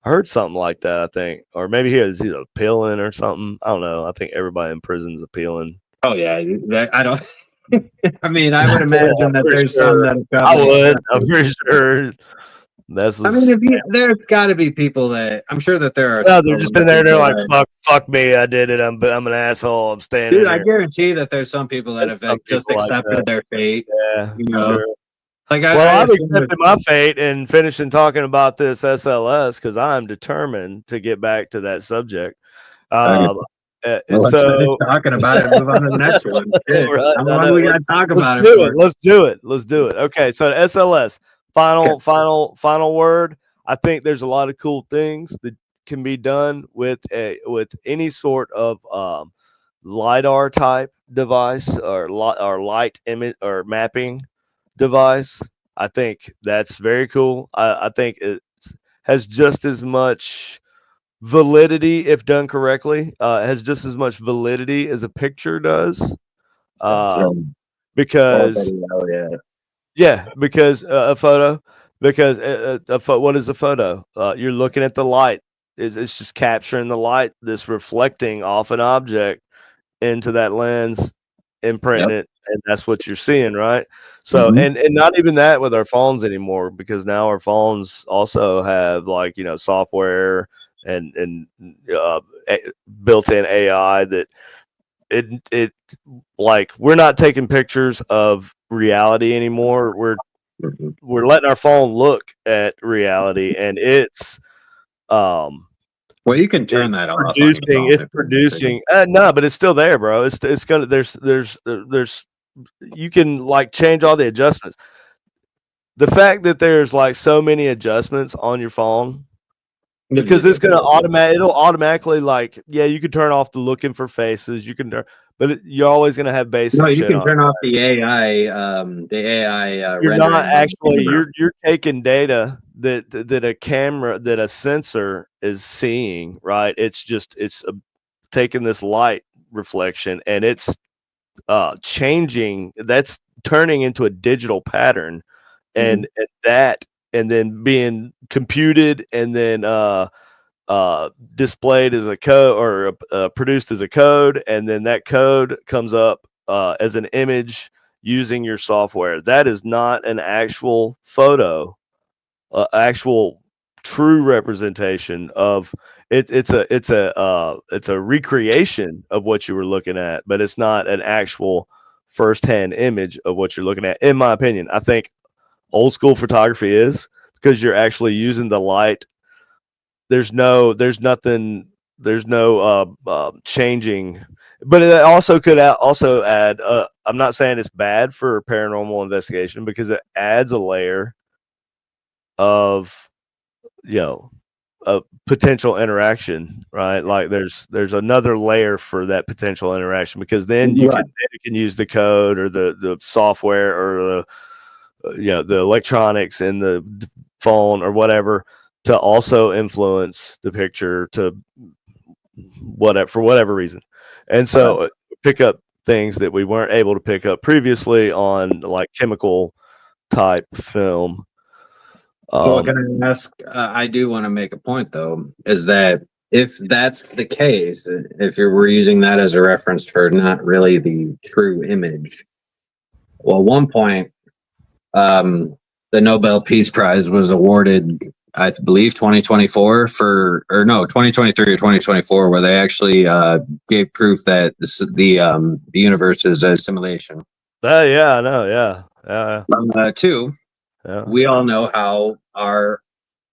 I heard something like that. I think, or maybe he was appealing or something. I don't know. I think everybody in prison's appealing. Oh yeah, I don't. I mean, I would imagine that there's some that I'm pretty sure. There's got to be people that I'm sure that there are. No, they're just in there. They're like, fuck me, I did it. I'm an asshole. I'm standing. Dude, I guarantee that there's some people that have just accepted their fate. Yeah, you know. Sure. I've accepted my fate and finishing talking about this SLS because I'm determined to get back to that subject. Well, let's finish So talking about it and move on to the next one. Shit. Right, How I long know. we got to talk about it let's do for? it. Let's do it. Okay, so the SLS final word. I think there's a lot of cool things that can be done with any sort of lidar type device or light image or mapping device. I think that's very cool. I think it has just as much validity if done correctly. It has just as much validity as a picture does. Because because a photo, because what is a photo? You're looking at the light. It's just capturing the light that's reflecting off an object into that lens, imprinting it, and that's what you're seeing, right? So, and not even that with our phones anymore, because now our phones also have like software and built-in AI that it like we're not taking pictures of reality anymore. We're letting our phone look at reality, and it's well, you can turn that off. It's producing. No, but it's still there, bro. It's gonna. There's. You can like change all the adjustments. The fact that there's like so many adjustments on your phone, because it's gonna it'll automatically like you can turn off the looking for faces. You can turn, but you're always gonna have basic. No, you shit can on turn it. off the AI. The AI. You're rendering not actually. camera. You're taking data that a camera that a sensor is seeing. Right. It's taking this light reflection and it's changing. That's turning into a digital pattern, and then being computed and then displayed as a code or produced as a code, and then that code comes up as an image using your software. That is not an actual photo, actual true representation of it. It's a recreation of what you were looking at, but it's not an actual firsthand image of what you're looking at. In my opinion, I think old school photography is, because you're actually using the light. There's no changing, but it also could also add. I'm not saying it's bad for paranormal investigation, because it adds a layer of a potential interaction, right? Like there's another layer for that potential interaction, because then you can use the code or the software or the electronics in the phone or whatever to also influence the picture to for whatever reason. And so pick up things that we weren't able to pick up previously on like chemical type film. Well, can I ask? I do want to make a point, though, is that if that's the case, if we're using that as a reference for not really the true image, well, at one point, the Nobel Peace Prize was awarded, I believe, 2024 or no, 2023 or 2024, where they actually gave proof that the universe is a simulation. Yeah, I know. Yeah. Two. Yeah. We all know how our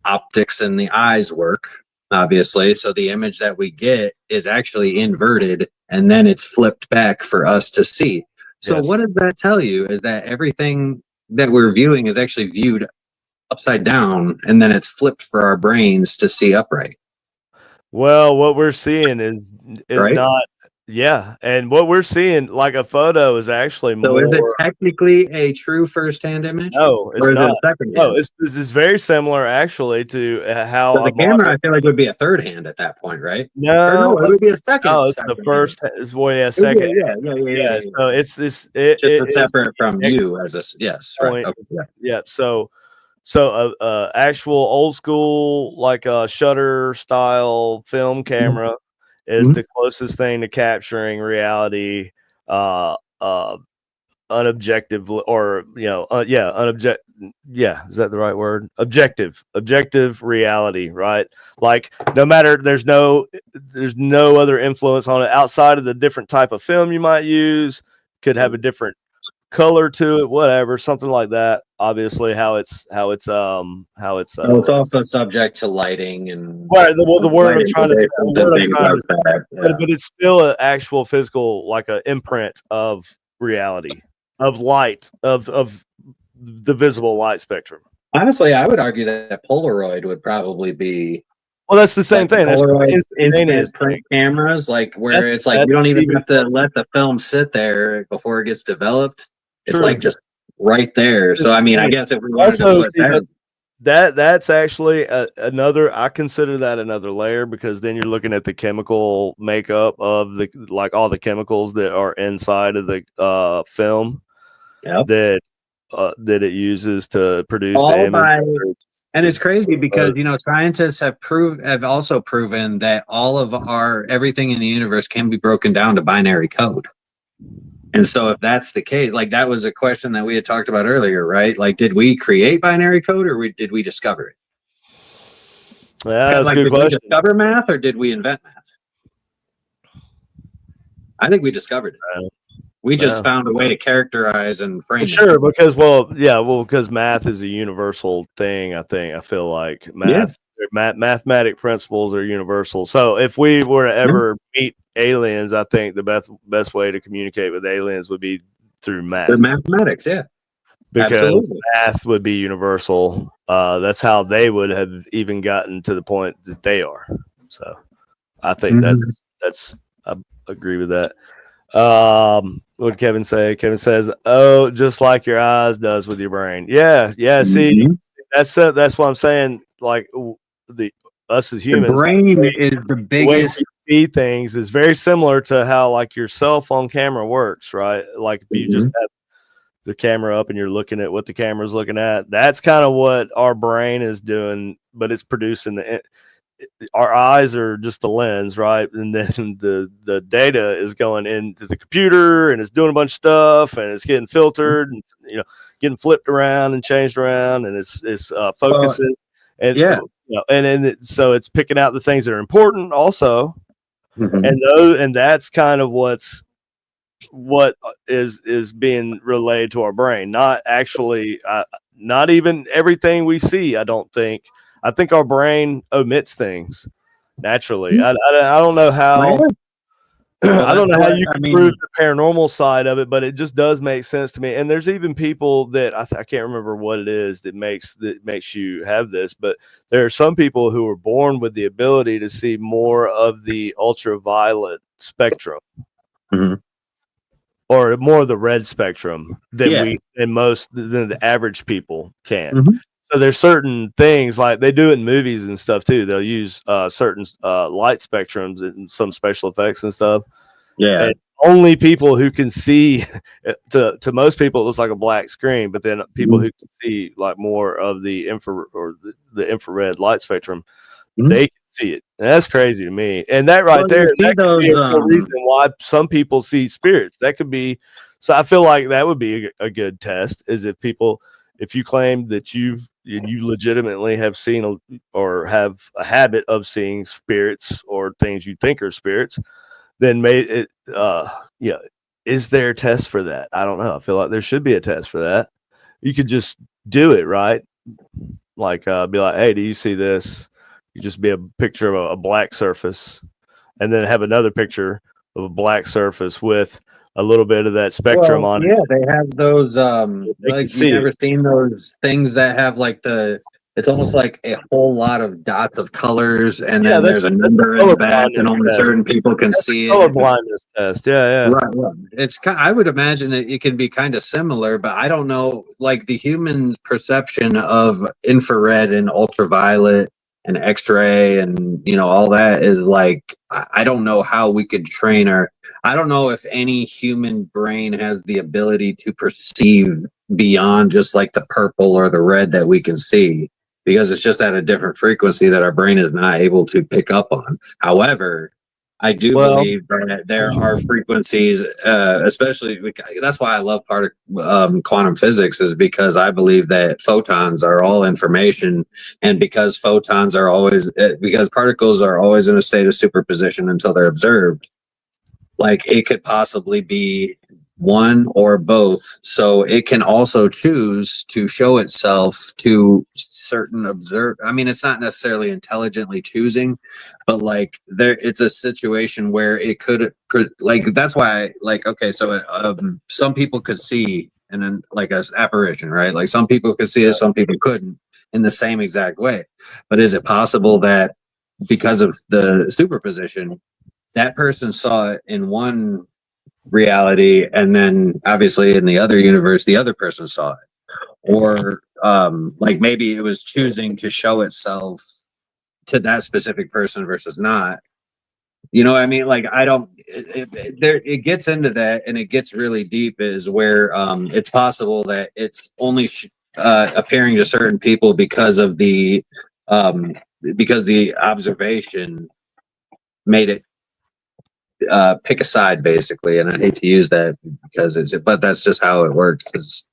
optics in the eyes work, obviously. So the image that we get is actually inverted and then it's flipped back for us to see. So what does that tell you? Is that everything that we're viewing is actually viewed upside down and then it's flipped for our brains to see upright. Well, what we're seeing is right? Not. Yeah, and what we're seeing, like a photo, is actually more. So is it technically a true first-hand image? No, it's not. No, this is very similar actually to how so the camera. I feel like would be a third hand at that point, right? No, it would be a second. No, it's the first. Well, second. Yeah. So it's just separate from you as a point. Right. Okay, yeah. So actual old school like a shutter style film camera is the closest thing to capturing reality, unobjective, or is that the right word? Objective reality, right? Like no matter, there's no other influence on it outside of the different type of film you might use. Could have a different color to it, whatever, something like that. Obviously, how it's Well, it's also subject to lighting and right. The word I'm lighting trying to conditions the and word I'm things trying like to that. Yeah. but it's still an actual physical, like an imprint of reality, of light, of the visible light spectrum. Honestly, I would argue that Polaroid would probably be Well, that's the same like the thing. That's Polaroid instantaneous instant print thing. cameras, like where That's it's like that's you don't even even have to let the film sit there before it gets developed. It's true. like just right there. So I mean, I guess if we wanted to Also, put see that, that's actually another. I consider that another layer because then you're looking at the chemical makeup of the like all the chemicals that are inside of the film yep. that it uses to produce the all image. by and it's It's crazy because scientists have also proven that all of everything in the universe can be broken down to binary code. And so if that's the case, like that was a question that we had talked about earlier, right? Like, did we create binary code or did we discover it? Yeah, that's like, a good did question. we discover math or did we invent math? I think we discovered it. We just found a way to characterize and frame it. Sure, because because math is a universal thing. I feel like mathematic principles are universal. So if we were to ever meet aliens, I think the best way to communicate with aliens would be through math. Through mathematics, yeah. Because absolutely. math would be universal. That's how they would have even gotten to the point that they are. So I think that's I agree with that. What did Kevin say? Kevin says, "Oh, just like your eyes does with your brain." Yeah. See, that's what I'm saying. Like us as humans, the brain is the biggest. The way we see things is very similar to how like your cell phone camera works, right? Like if you just have the camera up and you're looking at what the camera's looking at, that's kind of what our brain is doing, but it's producing our eyes are just the lens, right? And then the data is going into the computer and it's doing a bunch of stuff and it's getting filtered and getting flipped around and changed around and it's focusing so it's picking out the things that are important also, and that's kind of what is being relayed to our brain, not actually not even everything we see. I think our brain omits things naturally. I don't know how. I don't know how you can prove the paranormal side of it, but it just does make sense to me. And there's even people that I can't remember what it is that makes you have this, but there are some people who are born with the ability to see more of the ultraviolet spectrum. Or more of the red spectrum than than the average people can. So there's certain things like they do it in movies and stuff too. They'll use certain light spectrums and some special effects and stuff. Yeah. And only people who can see to most people it looks like a black screen, but then people who can see like more of the infrared light spectrum, they can see it. And that's crazy to me. And that that could be a reason why some people see spirits. That could be. So I feel like that would be a good test. Is if you claim that you legitimately have seen or have a habit of seeing spirits or things you think are spirits, then is there a test for that? I don't know. I feel like there should be a test for that. You could just do it, right? Like be like, hey, do you see this? You just be a picture of a black surface, and then have another picture of a black surface with a little bit of that spectrum on it. Yeah, they have those. Like you've never seen those things that have like it's almost like a whole lot of dots of colors, and then there's a number in the back, and only certain people can see it. Color blindness test. Yeah. Right. It's I would imagine it can be kind of similar, but I don't know. Like the human perception of infrared and ultraviolet and X-ray and all that is like I don't know how we could train I don't know if any human brain has the ability to perceive beyond just like the purple or the red that we can see, because it's just at a different frequency that our brain is not able to pick up on. However, I do believe that there are frequencies, especially that's why I love quantum physics, is because I believe that photons are all information, and because particles are always in a state of superposition until they're observed. Like it could possibly be one or both. So it can also choose to show itself to certain I mean, it's not necessarily intelligently choosing, but like it's a situation where it could like, that's why, like, okay, so some people could see and then like an apparition, right? Like some people could see it, some people couldn't in the same exact way. But is it possible that because of the superposition, that person saw it in one reality, and then obviously in the other universe the other person saw it, or like maybe it was choosing to show itself to that specific person versus not, you know what I mean? Like, I don't it gets into that, and it gets really deep, is where it's possible that it's only appearing to certain people because the observation made it pick a side, basically. And I hate to use that because but that's just how it works, because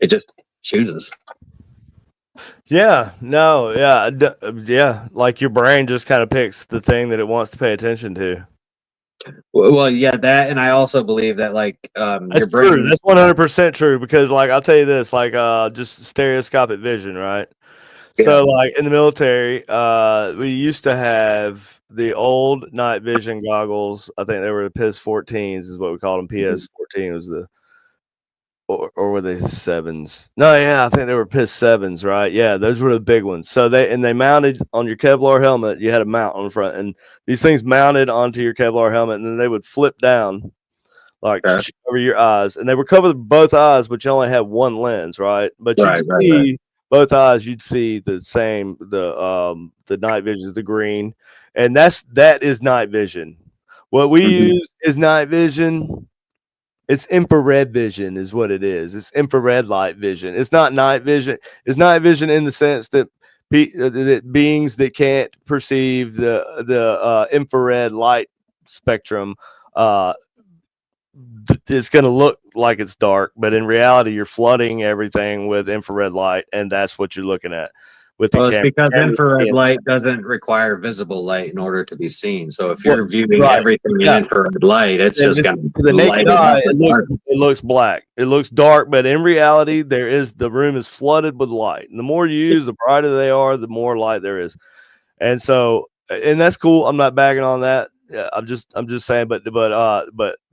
it just chooses. Yeah, no, yeah, yeah. Like your brain just kind of picks the thing that it wants to pay attention to. Well, yeah, that, and I also believe that, like, That's your brain. true. That's 100% true, because, like, I'll tell you this, like, just stereoscopic vision, right? Yeah. So, like, in the military, we used to have the old night vision goggles. I think they were the PIS 14s, is what we called them. PS 14 was the, or were they 7s? No, yeah, I think they were PIS 7s, right? Yeah, those were the big ones. So they mounted on your Kevlar helmet. You had a mount on the front, and these things mounted onto your Kevlar helmet, and then they would flip down like over your eyes, and they were covered both eyes, but you only had one lens, right? But you see both eyes, you'd see the same, the night vision, the green, and that is night vision. What we use is night vision. It's infrared vision is what it is. It's infrared light vision. It's not night vision. It's night vision in the sense that that beings that can't perceive the infrared light spectrum, it's going to look like it's dark, but in reality, you're flooding everything with infrared light, and that's what you're looking at with the Well, it's because camera infrared light doesn't require visible light in order to be seen. So if you're viewing everything in infrared light, it's just going to the naked eye. It looks black. It looks dark, but in reality, the room is flooded with light. And the more you use, the brighter they are, the more light there is. And so, and that's cool. I'm not bagging on that. Yeah, I'm just saying, but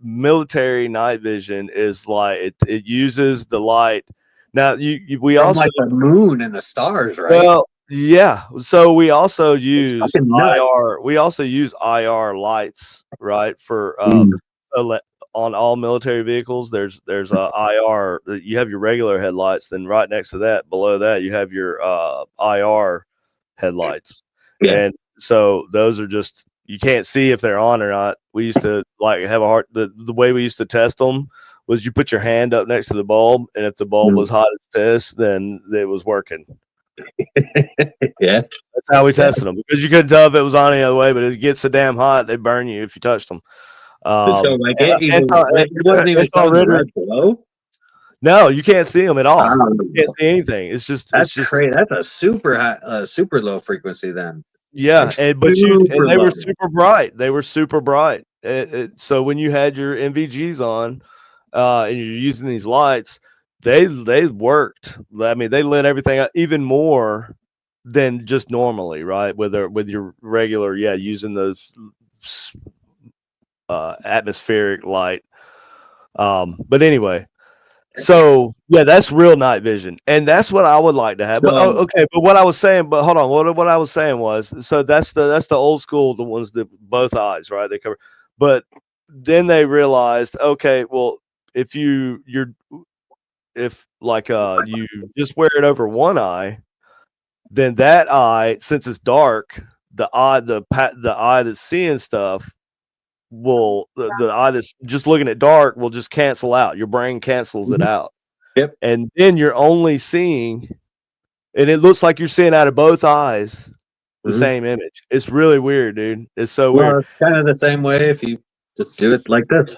military night vision is like it uses the light. Now we from also like the moon and the stars, right? Well, yeah. So we also use fucking nuts. IR. We also use IR lights, right? For on all military vehicles, there's a IR. You have your regular headlights. Then right next to that, below that, you have your IR headlights. Yeah. And so those are just, you can't see if they're on or not. We used to like have a hard, the way we used to test them was you put your hand up next to the bulb, and if the bulb was hot as piss, then it was working. Yeah, that's how we tested them, because you couldn't tell if it was on any other way. But it gets so damn hot, they burn you if you touched them. So like it wasn't even red below. No, you can't see them at all. You can't see anything. It's just crazy. That's a super high, super low frequency then. Yeah, like and they were super bright. They were super bright. So when you had your NVGs on, and you're using these lights, they worked. I mean, they lit everything up even more than just normally, right? With your regular, using those atmospheric light. But anyway, so yeah, that's real night vision, and that's what I would like to have. But okay, but what I was saying, but hold on, what I was saying was, so that's the old school, the ones that both eyes, right? They cover, but then they realized, okay, well, if you just wear it over one eye, then that eye, since it's dark, the eye that's seeing stuff will, the eye that's just looking at dark will just cancel out. Your brain cancels it out. Yep. And then you're only seeing, and it looks like you're seeing out of both eyes the same image. It's really weird, dude. It's so weird. It's kind of the same way if you just do it like this.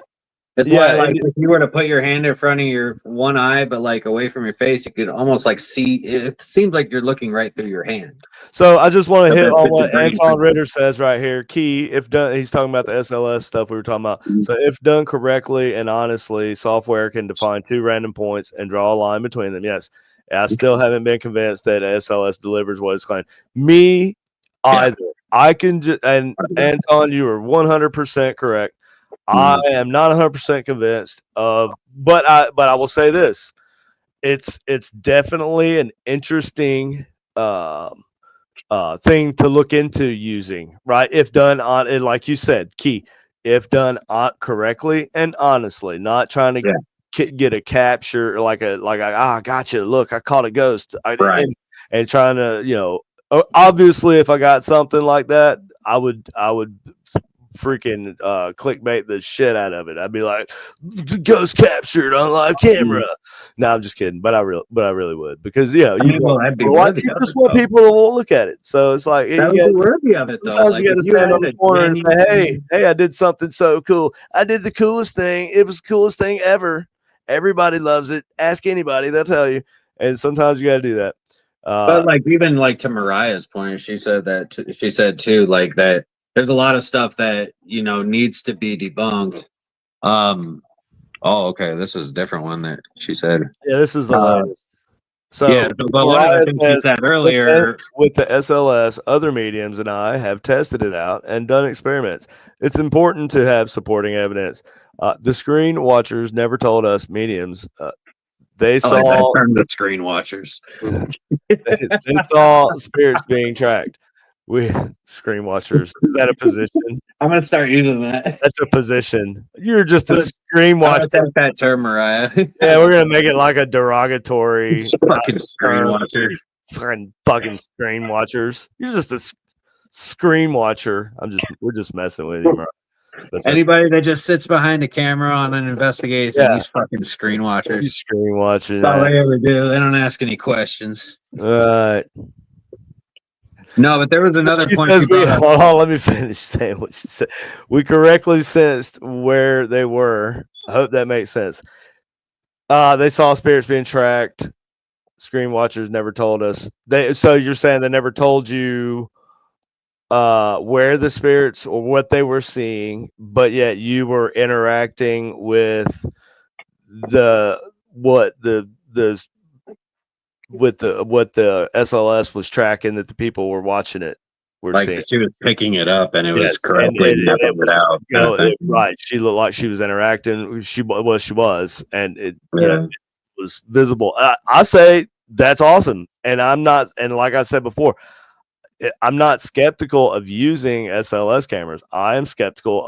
That's Yeah, why, like, and- if you were to put your hand in front of your one eye, but like away from your face, you could almost like see. It seems like you're looking right through your hand. So I just want to So hit that's on what what you're bringing Anton from. Ritter says right here. Key, if done, he's talking about the SLS stuff we were talking about. So if done correctly and honestly, software can define two random points and draw a line between them. Yes, I still haven't been convinced that SLS delivers what it's claimed. Me either. I can just, and Anton, you are 100% correct. I am not 100% convinced of, but I will say this: it's definitely an interesting thing to look into using, right? If done on, and like you said, key, if done correctly and honestly, not trying to get a capture like I gotcha, look, I caught a ghost, Right. and trying to obviously if I got something like that, I would freaking clickbait the shit out of it. I'd be like, ghost captured on live camera. No, I'm just kidding, but I really would, because you that'd be worthy you of just it, want though. people to look at it. So it's like That would be worthy of it, though. sometimes Like, you got to if you stand had on the a corner and say, genuine- hey, I did something so cool. I did the coolest thing. It was the coolest thing ever. Everybody loves it. Ask anybody, they'll tell you. And sometimes you got to do that. But like, even like to Mariah's point, she said too, like, that there's a lot of stuff that needs to be debunked. Oh, okay, this is a different one that she said. Yeah, this is the latest. So yeah, but one of the things she said earlier, with the SLS, other mediums and I have tested it out and done experiments. It's important to have supporting evidence. The screen watchers never told us mediums. They saw the screen watchers. they saw spirits being tracked. We screen watchers. Is that a position? I'm gonna start using that. That's a position. You're just a screen watcher. Take that term, Mariah. Yeah, we're gonna make it like a derogatory. Fucking screen watcher. Fucking screen watchers. You're just a screen watcher. We're just messing with you, bro. Anybody that just sits behind a camera on an investigation, these fucking screen watchers. You screen watching. That's all they ever do. They don't ask any questions. Right. No, but there was another point. Hold on, let me finish saying what she said. We correctly sensed where they were. I hope that makes sense. They saw spirits being tracked. Screen watchers never told us. So you're saying they never told you where the spirits or what they were seeing, but yet you were interacting with what the SLS was tracking, that the people were watching it were seeing. She was picking it up and it was correctly mapping it out. Right. She looked like she was interacting. She was, and it was visible. I say that's awesome. And I'm not, and like I said before, I'm not skeptical of using SLS cameras. I am skeptical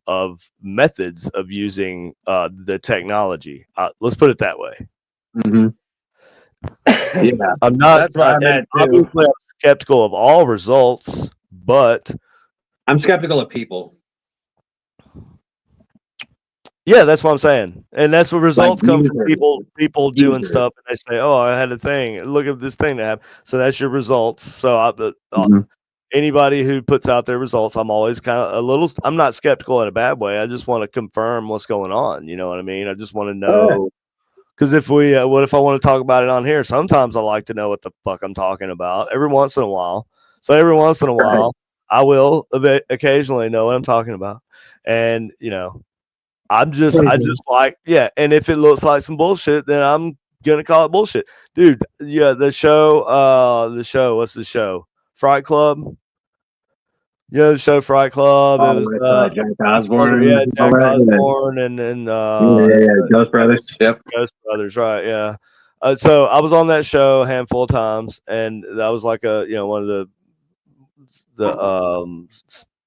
of methods of using the technology. Let's put it that way. Mm-hmm. Yeah, I'm not. Obviously, I'm skeptical of all results, but I'm skeptical of people. Yeah, that's what I'm saying, and that's what results come from people doing stuff, and they say, "Oh, I had a thing. Look at this thing to have." So that's your results. So anybody who puts out their results, I'm always kind of a little. I'm not skeptical in a bad way. I just want to confirm what's going on. You know what I mean? I just want to know. Because if what if I want to talk about it on here? Sometimes I like to know what the fuck I'm talking about every once in a while. So every once in a while, I will occasionally know what I'm talking about. And, I just like, and if it looks like some bullshit, then I'm going to call it bullshit. Dude, the show, what's the show? Fright Club? Yeah, the show Fright Club. It was Jack Osborne. Jack Osborne and Ghost Brothers. Yep, Ghost Brothers. Right. Yeah. So I was on that show a handful of times, and that was like one of the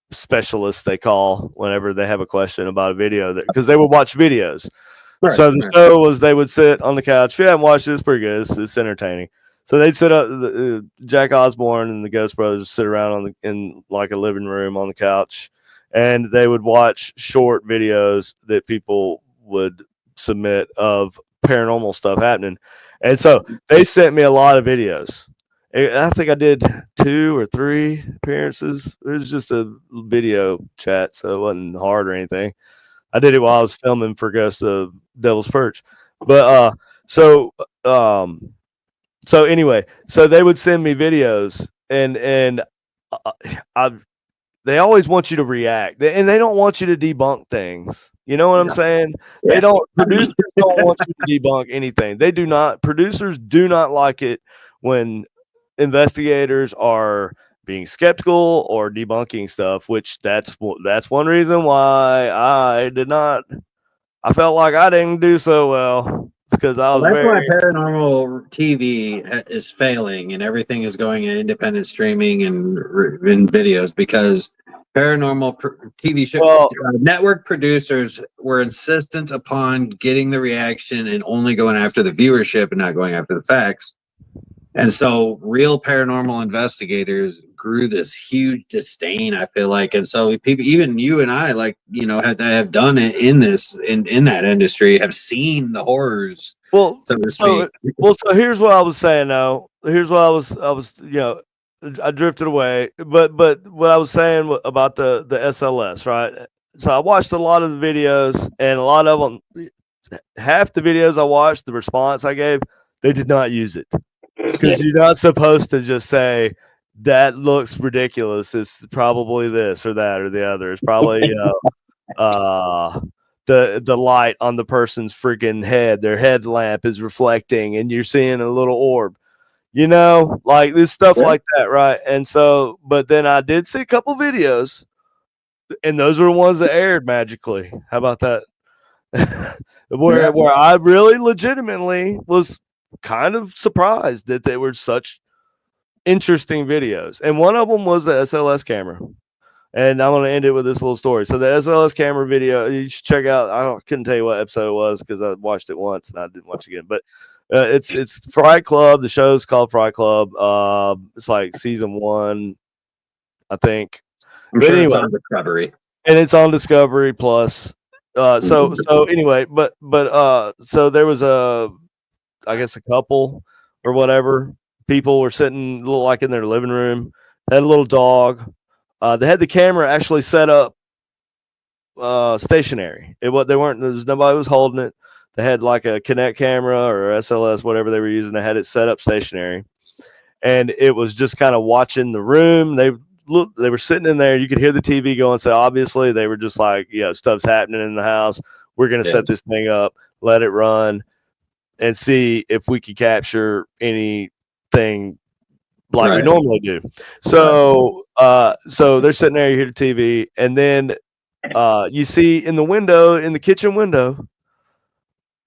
specialists they call whenever they have a question about a video, because they would watch videos. Right, so the show was they would sit on the couch. If you haven't watched it, it's pretty good. It's entertaining. So they'd sit up. Jack Osborne and the Ghost Brothers would sit around in like a living room on the couch, and they would watch short videos that people would submit of paranormal stuff happening. And so they sent me a lot of videos. I think I did 2 or 3 appearances. It was just a video chat, so it wasn't hard or anything. I did it while I was filming for Ghost of Devil's Perch. But so anyway, so they would send me videos, and uh, I they always want you to react, and they don't want you to debunk things. You know what I'm saying? Yeah. They don't. Producers don't want you to debunk anything. They do not. Producers do not like it when investigators are being skeptical or debunking stuff. Which that's one reason why I did not. I felt like I didn't do so well because I was That's why very. paranormal TV is failing and everything is going in independent streaming and in videos because paranormal TV show Well, network producers were insistent upon getting the reaction and only going after the viewership and not going after the facts. And so real paranormal investigators grew this huge disdain, I feel like. And so people, even you and I, like, you know, have done it in that industry, have seen the horrors. Well, So to so speak. so here's what I was saying though. Here's what I was I drifted away. But what I was saying about the SLS, right? So I watched a lot of the videos, and a lot of them, half the videos I watched, the response I gave, they did not use it because you're not supposed to just say that looks ridiculous. It's probably this or that or the other. It's probably the light on the person's freaking head, their headlamp is reflecting, and you're seeing a little orb. You know, like this stuff like that, right? And so, but then I did see a couple videos, and those were the ones that aired magically. How about that? where I really legitimately was kind of surprised that they were such interesting videos. And one of them was the SLS camera. And I'm going to end it with this little story. So the SLS camera video, you should check out. I couldn't tell you what episode it was because I watched it once and I didn't watch it again. But it's Fright Club. The show's called Fright Club. It's like season 1, I think. I'm But sure anyway, it's on Discovery. and it's on Discovery Plus. So anyway, so there was I guess a couple or whatever. People were sitting like in their living room. They had a little dog. They had the camera actually set up stationary. There was nobody was holding it. They had like a Kinect camera or SLS, whatever they were using. They had it set up stationary, and it was just kind of watching the room. They were sitting in there. You could hear the TV going. So obviously they were just like, stuff's happening in the house. We're gonna set this thing up, let it run, and see if we could capture anything like we normally do. So so they're sitting there, you hear the TV, and then you see in the kitchen window,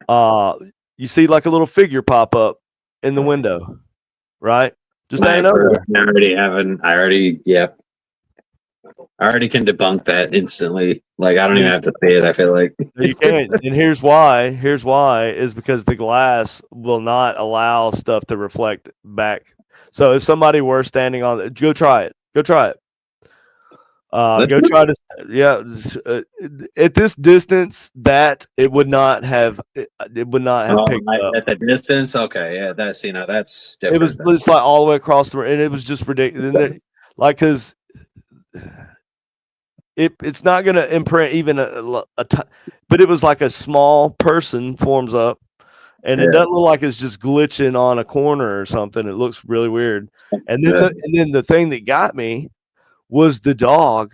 you see like a little figure pop up in the window, right? Just hanging over there. I already can debunk that instantly. Like, I don't even have to say it, I feel like. You can't. And here's why is because the glass will not allow stuff to reflect back. So if somebody were standing on it, go try it. Go try it. Go try to, at this distance, that it would not have picked up. At the distance, okay, yeah, that's different. It's like all the way across the room, and it was just ridiculous. Like, because it's not going to imprint even but it was like a small person forms up, and it doesn't look like it's just glitching on a corner or something. It looks really weird. And then the thing that got me was the dog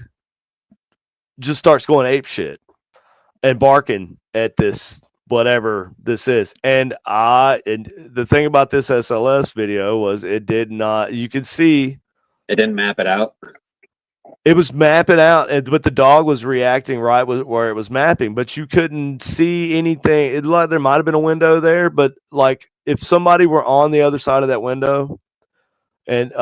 just starts going ape shit and barking at this whatever this is. And the thing about this SLS video was it did not. You could see it didn't map it out. It was mapping out, but the dog was reacting right where it was mapping, but you couldn't see anything. It like there might have been a window there, but like if somebody were on the other side of that window, and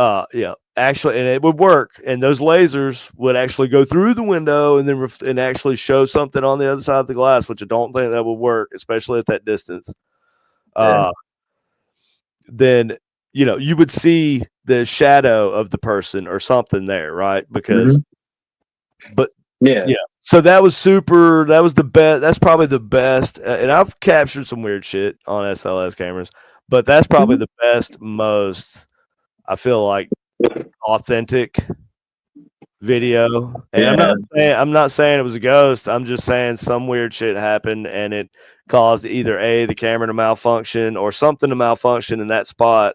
actually, and it would work, and those lasers would actually go through the window and then and actually show something on the other side of the glass, which I don't think that would work, especially at that distance. Then you would see the shadow of the person or something there, right? Because, so that was super. That was the best. That's probably the best. And I've captured some weird shit on SLS cameras, but that's probably the best, most, I feel like, authentic video. And I'm not saying it was a ghost. I'm just saying some weird shit happened and it caused either the camera to malfunction or something to malfunction in that spot.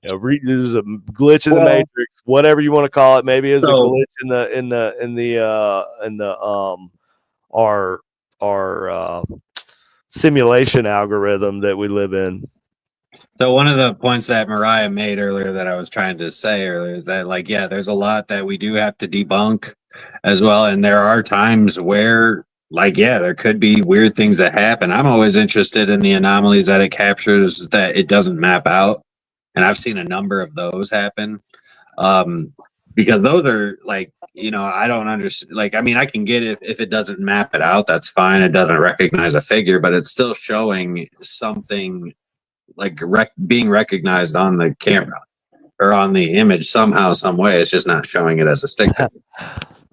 You know, there's a glitch in the matrix, whatever you want to call it. Maybe it's a glitch in our simulation algorithm that we live in. So one of the points that Mariah made earlier that I was trying to say earlier is that, like, yeah, there's a lot that we do have to debunk as well. And there are times where, like, yeah, there could be weird things that happen. I'm always interested in the anomalies that it captures that it doesn't map out. And I've seen a number of those happen. Because those are, like, you know, I don't understand. Like, I mean, I can get it if it doesn't map it out, that's fine. It doesn't recognize a figure, but it's still showing something like being recognized on the camera or on the image somehow, some way. It's just not showing it as a stick figure.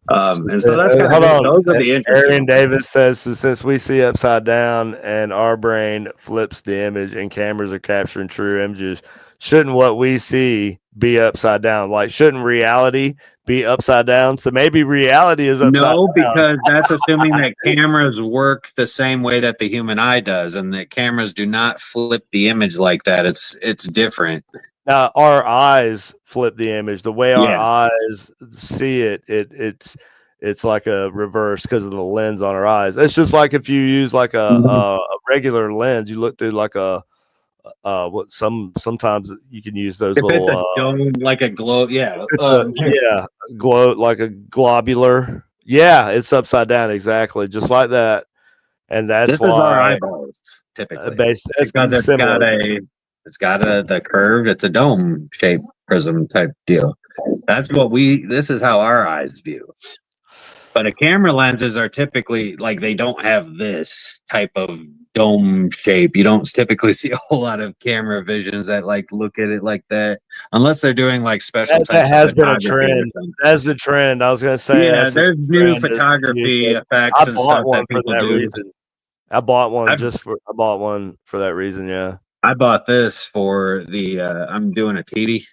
And so that's hold on. those are the interesting. Aaron Davis says, so since we see upside down and our brain flips the image and cameras are capturing true images, shouldn't what we see be upside down? Like, shouldn't reality be upside down? So maybe reality is upside down. No, because that's assuming that cameras work the same way that the human eye does, and that cameras do not flip the image like that. It's different. Now, our eyes flip the image. The way our eyes see it, it's like a reverse because of the lens on our eyes. It's just like if you use like a regular lens, you look through like a sometimes you can use those if little it's a dome, like a globe, glow, like a globular. Yeah, it's upside down exactly, just like that. And that's this why is our eyeballs typically. It's got the curved. It's a dome shaped prism type deal. That's what this is how our eyes view. But a camera lenses are typically like, they don't have this type of dome shape. You don't typically see a whole lot of camera visions that like look at it like that, unless they're doing like special types that has of been a trend. That's the trend. I was gonna say, yeah, there's new photography effects and stuff that people do. Reason. I bought one for that reason. Yeah, I bought this for the I'm doing a TD.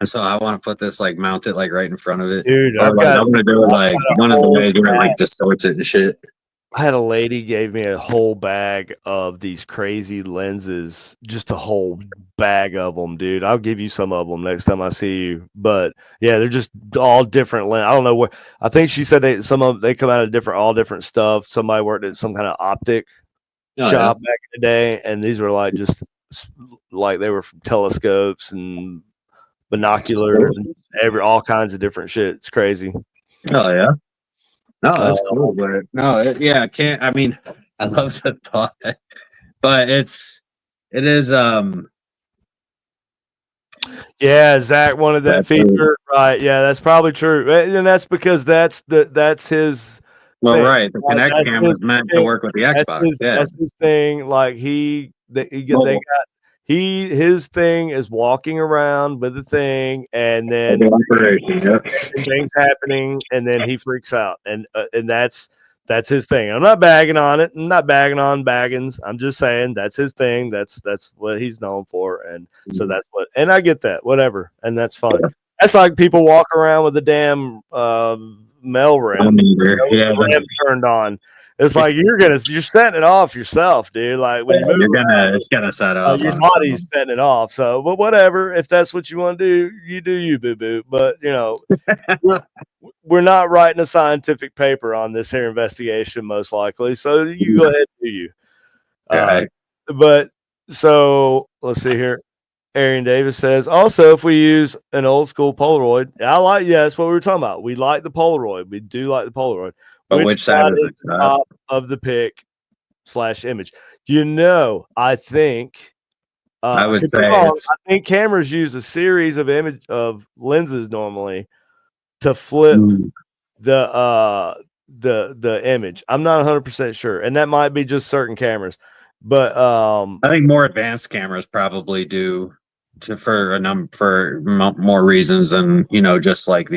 And so I want to put this, like, mount it like right in front of it. Dude, I'm gonna do it like one of the ways where it like distorts it and shit. I had a lady gave me a whole bag of these crazy lenses, just a whole bag of them, dude. I'll give you some of them next time I see you. But yeah, they're just all different lens. I don't know what. I think she said they come out of all different stuff. Somebody worked at some kind of optic shop back in the day, and these were like just like they were from telescopes and binoculars and all kinds of different shit. It's crazy. Oh yeah. No, that's cool, but no, I can't. I mean, I love the thought, but it is. Yeah, Zach wanted that feature, right? Yeah, that's probably true, and that's because that's his. Well, thing. Right, the Kinect camera is meant to work with the Xbox. That's his thing. Like his thing is walking around with the thing, and then things happening, and then he freaks out, and that's his thing. I'm not bagging on it. I'm not bagging on Baggins. I'm just saying that's his thing. That's what he's known for, and so that's what. And I get that, whatever, and that's fun. That's like people walk around with the damn mail rim, rim turned on. It's like you're setting it off yourself, dude. Like when you move it's gonna set off. Your body's setting it off. So, but whatever. If that's what you want to do, you do you, boo boo. But you know, we're not writing a scientific paper on this here investigation, most likely. So you go ahead and do you. But so let's see here. Aaron Davis says, also, if we use an old school Polaroid, that's what we were talking about. We like the Polaroid. We do like the Polaroid. But which side is the top of the pic / image? You know, I think I would say I think cameras use a series of lenses normally to flip the image. I'm not 100% sure, and that might be just certain cameras. But I think more advanced cameras probably do for more reasons than, you know, just like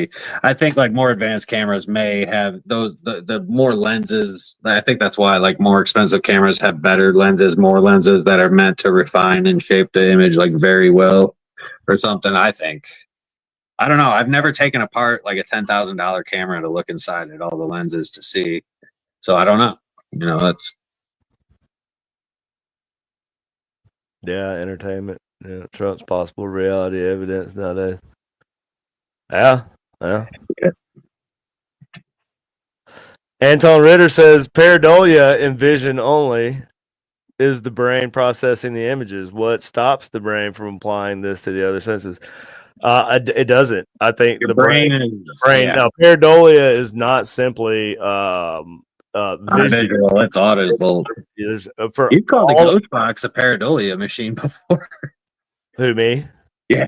I think like more advanced cameras may have the more lenses. I think that's why like more expensive cameras have better lenses, more lenses that are meant to refine and shape the image like very well or something. I think I don't know. I've never taken apart like a $10,000 camera to look inside at all the lenses to see. So I don't know. You know, that's Yeah, entertainment. Yeah, Trump's possible reality evidence nowadays. Yeah. Yeah. Anton Ritter says pareidolia in vision only is the brain processing the images. What stops the brain from applying this to the other senses? It doesn't. I think your the brain. yeah. No, pareidolia is not simply vision. Visual, it's audible. There's, for You've called the all- Ghost Box a pareidolia machine before. Who, me? Yeah.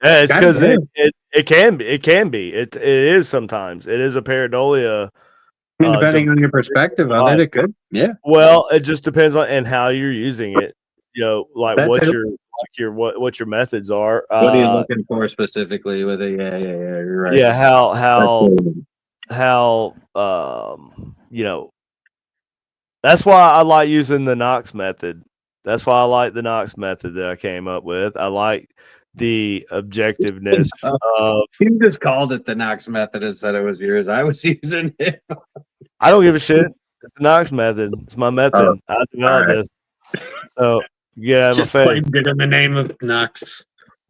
Yeah, it's Kinda because it can be. It can be. It is sometimes. It is a pareidolia. I mean, depending on your perspective of it, it could. Yeah. Well, it just depends on and how you're using it. You know, like That's what it. what your methods are. What are you looking for specifically with it? Yeah, you're right. Yeah, That's how you know, that's why I like using the Knox method. That's why I like the Knox method that I came up with. I like the objectiveness of. You just called it the Knox method and said it was yours. I was using it. I don't give a shit. It's the Knox method. It's my method. Oh, I developed right. this. So you get out of my Just face. claimed it in the name of Knox.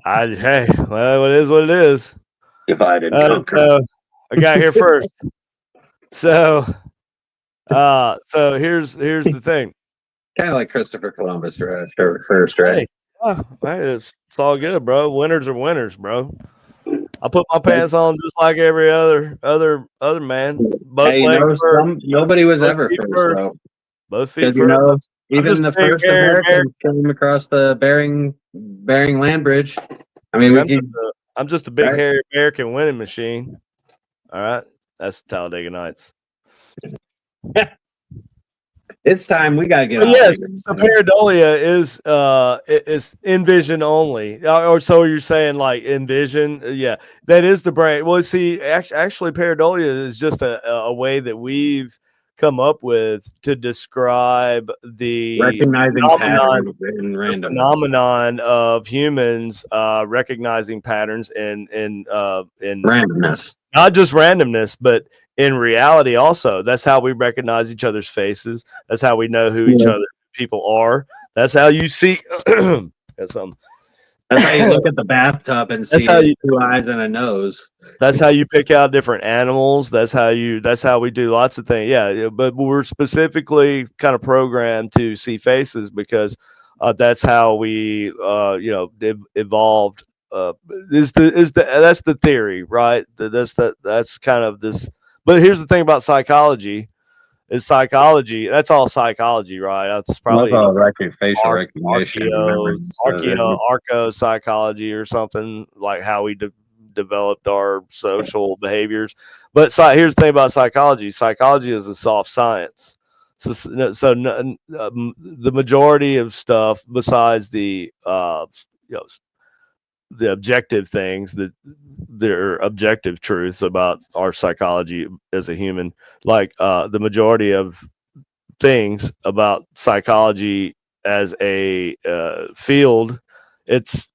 Hey, well, it is what it is. Divided. So I got here first. So here's the thing. Kind of like Christopher Columbus first, right? Hey, it's all good, bro. Winners are winners, bro. I put my pants on just like every other man. Both Hey, legs first. nobody was Both ever feet first, first. though. Both feet Because first. even the first Americans came across the Bering land bridge. I mean, I'm just a big Right. hairy American winning machine. All right, that's the Talladega Nights. it's time we gotta get. But out yes, of here. the pareidolia is in vision only, or so you're saying, like in vision. Yeah, that is the brain. Well, see, actually, pareidolia is just a way that we've come up with to describe the recognizing patterns and randomness. phenomenon of humans recognizing patterns in Randomness. not just randomness, but in reality also. That's how we recognize each other's faces. That's how we know who each other people are. That's how you see. That's That's how you look at the bathtub and see two eyes and a nose. That's how you pick out different animals. That's how we do lots of things. Yeah, but we're specifically kind of programmed to see faces because that's how we evolved. That's the theory, right? That's kind of this. But here's the thing about psychology. That's all psychology, right? That's probably all facial recognition, arco psychology or something, like how we developed our social behaviors. But here's the thing about psychology. Psychology is a soft science. The majority of stuff besides the objective things that there are objective truths about our psychology as a human, like the majority of things about psychology as a field, it's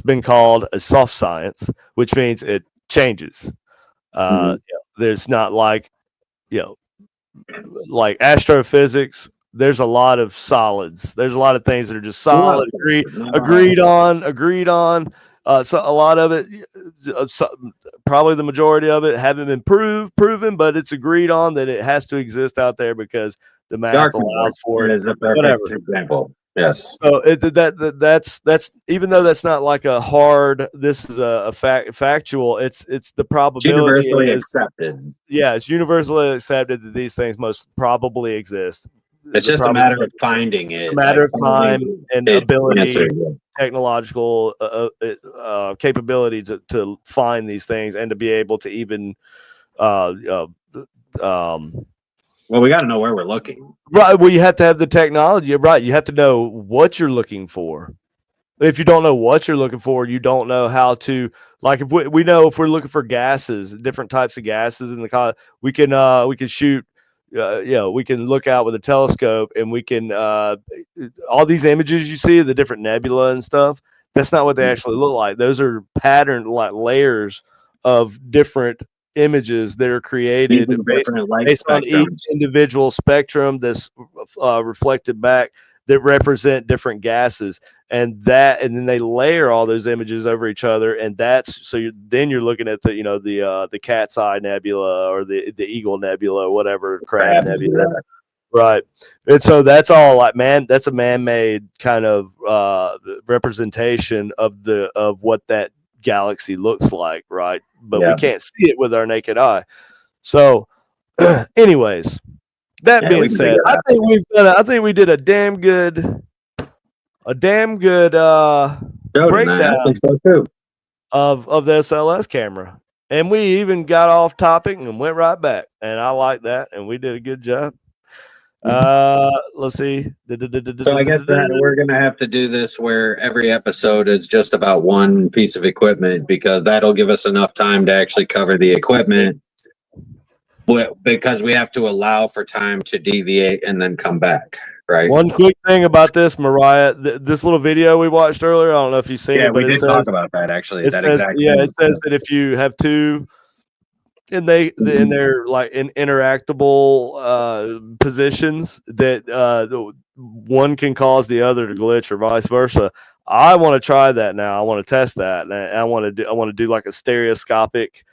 been called a soft science, which means it changes. There's not like like astrophysics. There's a lot of solids. There's a lot of things that are just solid, agreed on. So a lot of it, probably the majority of it, haven't been proven, but it's agreed on that it has to exist out there because the math allows for it. Is a perfect example. Yes. So that's even though that's not like a hard. This is a factual. It's the probability. Universally accepted. Yeah, it's universally accepted that these things most probably exist. It's just a matter of finding it. It's a matter of time and ability, technological capability to find these things and to be able to even well, we got to know where we're looking. Right. Well, you have to have the technology. Right. You have to know what you're looking for. If you don't know what you're looking for, you don't know how to. Like, if we know if we're looking for gases, different types of gases in the we can shoot. We can look out with a telescope and we can all these images you see of the different nebula and stuff. That's not what they actually look like. Those are patterned like layers of different images that are created Using different light based on each spectrums. individual spectrum that's reflected back that represent different gases, and then they layer all those images over each other, and that's so then you're looking at the Cat's Eye Nebula or the Eagle Nebula or whatever crab nebula. Yeah. Right. And so that's all like that's a man-made kind of representation of what that galaxy looks like, right? But we can't see it with our naked eye. So anyways, that being said, I think we did a damn good breakdown I think so too. of the SLS camera. And we even got off topic and went right back. And I like that, and we did a good job. Let's see. So I guess that we're gonna have to do this where every episode is just about one piece of equipment, because that'll give us enough time to actually cover the equipment. Because we have to allow for time to deviate and then come back, right? One quick thing about this, Mariah, this little video we watched earlier, I don't know if you've seen it, but we did talk about that actually. It says that if you have two and they're like in interactable positions, that one can cause the other to glitch or vice versa. I want to try that now. I want to test that, and I want to do like a stereoscopic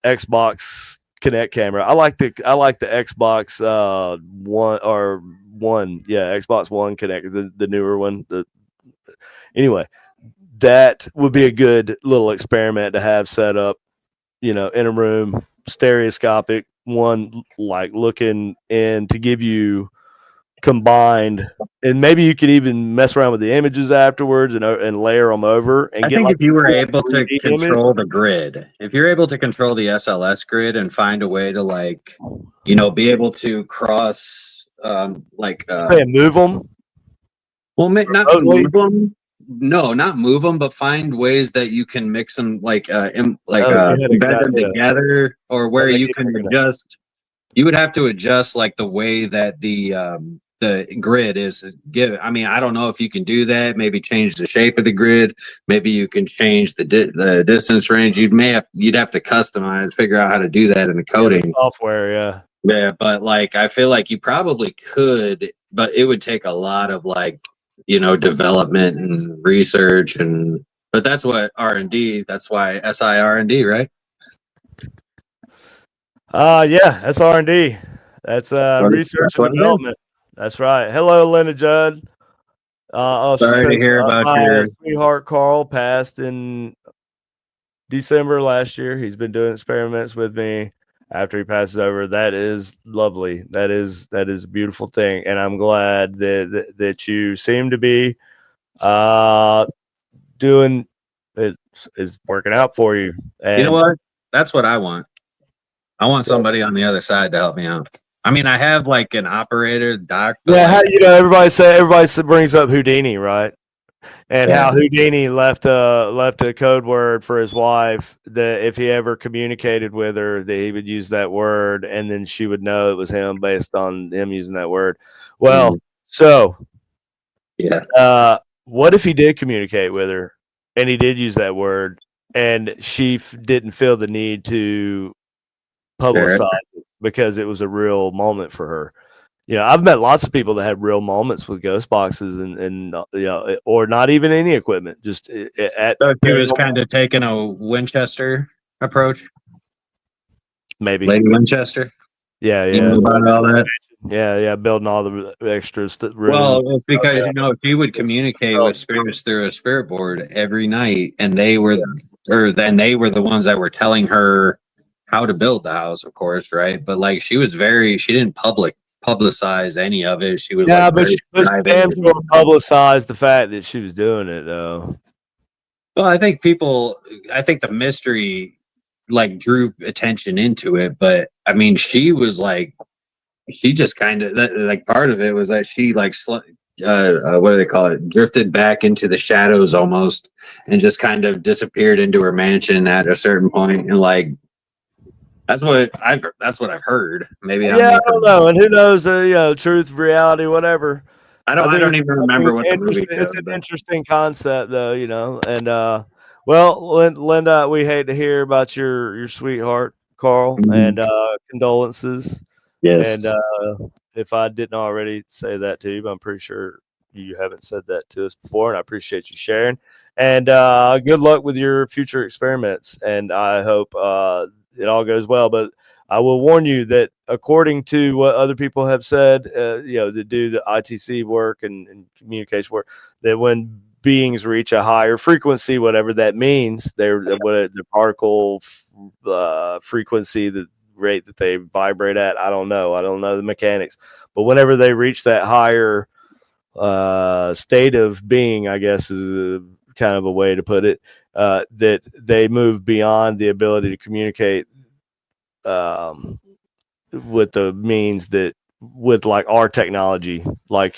Xbox Kinect camera. I like the Xbox Xbox One Kinect, the newer one. Anyway, that would be a good little experiment to have set up, in a room, stereoscopic one, like looking in to give you combined, and maybe you could even mess around with the images afterwards and layer them over. And I think if you were able to control the grid, if you're able to control the SLS grid and find a way to be able to cross, move them. Well, not move them. No, not move them, but find ways that you can mix them, embed them together, or where you can adjust. You would have to adjust like the way that the grid is given. I mean, I don't know if you can do that. Maybe change the shape of the grid. Maybe you can change the distance range. You'd have to customize, figure out how to do that in the coding software. Yeah, but I feel like you probably could, but it would take a lot of development and research, but that's what R&D. That's why SIR&D, right? Yeah, that's R&D. That's research and development. That's right. Hello, Linda Judd. Sorry to hear about your sweetheart Carl passed in December last year. He's been doing experiments with me after he passes over. That is lovely. That is a beautiful thing, and I'm glad that you seem to be doing it is working out for you. And you know what? That's what I want. I want somebody on the other side to help me out. I mean, I have an operator, doctor. Yeah, everybody brings up Houdini, right? And how Houdini left a code word for his wife that if he ever communicated with her, that he would use that word, and then she would know it was him based on him using that word. Well, what if he did communicate with her, and he did use that word, and she didn't feel the need to publicize it because it was a real moment for her? I've met lots of people that had real moments with ghost boxes and or not even any equipment. Just so he was kind of taking a Winchester approach. Maybe Lady Winchester. Yeah. About all that. Yeah. Building all the extras. Well, it's because if you would communicate with spirits through a spirit board every night, and they were the ones that were telling her how to build the house, of course, right? But she didn't publicize any of it. She was but she damn sure publicized the fact that she was doing it, though. Well, I think the mystery drew attention into it, but I mean, she was she just kind of part of it was that she what do they call it? Drifted back into the shadows almost, and just kind of disappeared into her mansion at a certain point, and that's what I've heard. Maybe I don't know, and who knows? Truth, reality, whatever. I don't even remember what the movie It's showed. an But interesting concept, though, and well, Linda, we hate to hear about your sweetheart, Carl, and condolences. yes, And if I didn't already say that to you, but I'm pretty sure you haven't said that to us before, and I appreciate you sharing. And good luck with your future experiments, and I hope it all goes well. But I will warn you that according to what other people have said, that do the ITC work and communication work, that when beings reach a higher frequency, whatever that means, the particle frequency, the rate that they vibrate at, I don't know the mechanics, but whenever they reach that higher state of being, I guess is kind of a way to put it, that they move beyond the ability to communicate with the means that with like our technology, like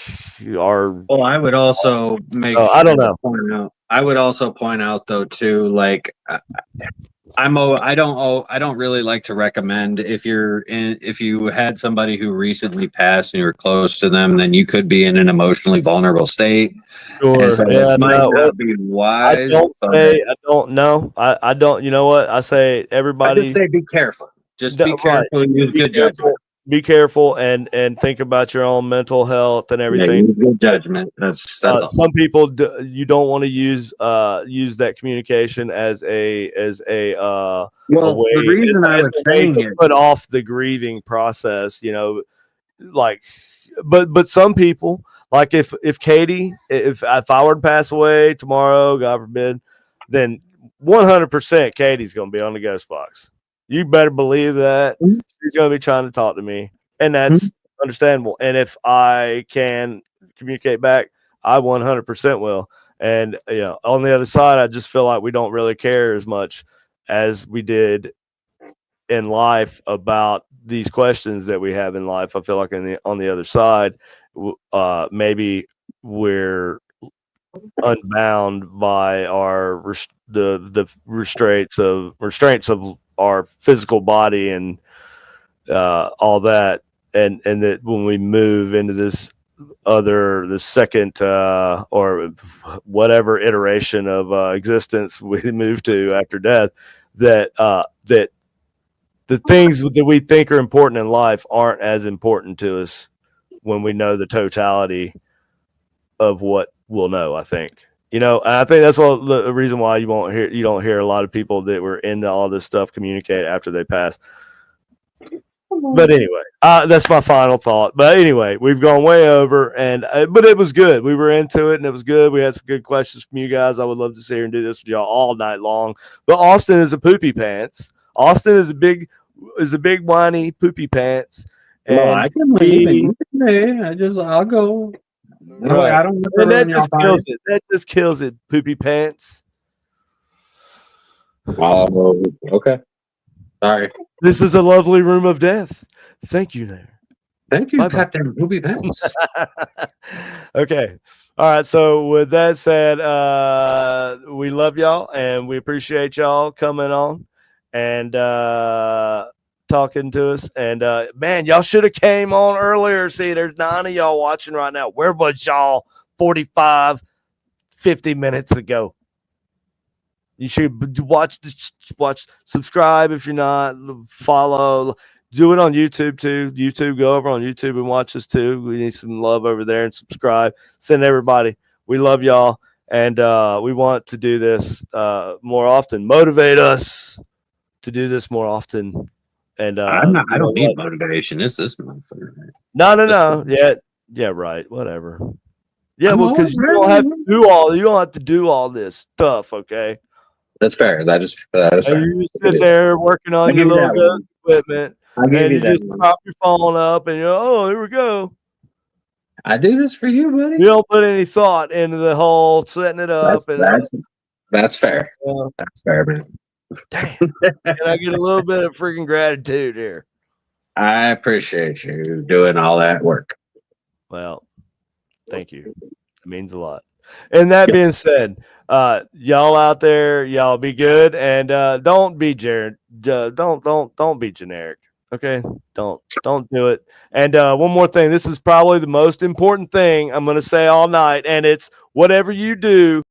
our. well, I would also make. Oh, sure I don't to know. point out. I would also point out though too, like I don't really like to recommend if you had somebody who recently passed and you were close to them, then you could be in an emotionally vulnerable state. Sure. And so Yeah. it might No. not be I wise. don't But say I don't know. I don't. You know what I say? I Everybody. would say be careful. Just be Right. careful and use Be good careful. judgment. Be careful and think about your own mental health and Yeah, everything. use good judgment. That's all. Some people you don't want to use that communication as a Well, way, the reason I as was a way saying to it, put off the grieving process. Like, but some people, like if Katie, if I were to pass away tomorrow, God forbid, then 100% Katie's gonna be on the ghost box. You better believe that. Mhm. She's gonna be trying to talk to me, and that's understandable. And if I can communicate back, I 100% will. And on the other side, I just feel like we don't really care as much as we did in life about these questions that we have in life. I feel like on the other side, maybe we're unbound by the restraints of our physical body and all that, and that when we move into the second or whatever iteration of existence we move to after death, that the things that we think are important in life aren't as important to us when we know the totality of what we'll know. I think, and I think that's all the reason why you don't hear a lot of people that were into all this stuff communicate after they pass. But anyway, that's my final thought. But anyway, we've gone way over, and but it was good. We were into it, and it was good. We had some good questions from you guys. I would love to sit here and do this with y'all all night long. But Austin is a poopy pants. Austin is a big whiny poopy pants. well, And I can leave and you can stay. I'll go. right. I don't have to And that ruin just y'all kills it. That just kills it, poopy pants. Oh, okay. Sorry. This is a lovely room of death. Thank you there. Thank you, Bye-bye. Captain Booby Pants. Okay. All right. So with that said, we love y'all and we appreciate y'all coming on and talking to us. And man, y'all should have came on earlier. See, there's 9 of y'all watching right now. Where was y'all 45, 50 minutes ago? You should watch, subscribe if you're not, follow, do it on YouTube too. YouTube, go over on YouTube and watch us too. We need some love over there and subscribe. Send everybody. We love y'all, and we want to do this more often. Motivate us to do this more often. And I don't need motivation. It's this motherfucker. No. Yeah, right. Whatever. Yeah, well, because you don't have to do all this stuff. Okay. That's fair. That is fair. You sit there working on your little good equipment, and you just prop your phone up, and here we go. I do this for you, buddy. You don't put any thought into the whole setting it up. That's fair. That's fair, man. Damn. And I get a little bit of freaking gratitude here. I appreciate you doing all that work. Well, thank you. It means a lot. And that being said, y'all out there, y'all be good, and don't be Jared. Don't be generic. Okay, don't do it. And one more thing. This is probably the most important thing I'm going to say all night, and it's whatever you do.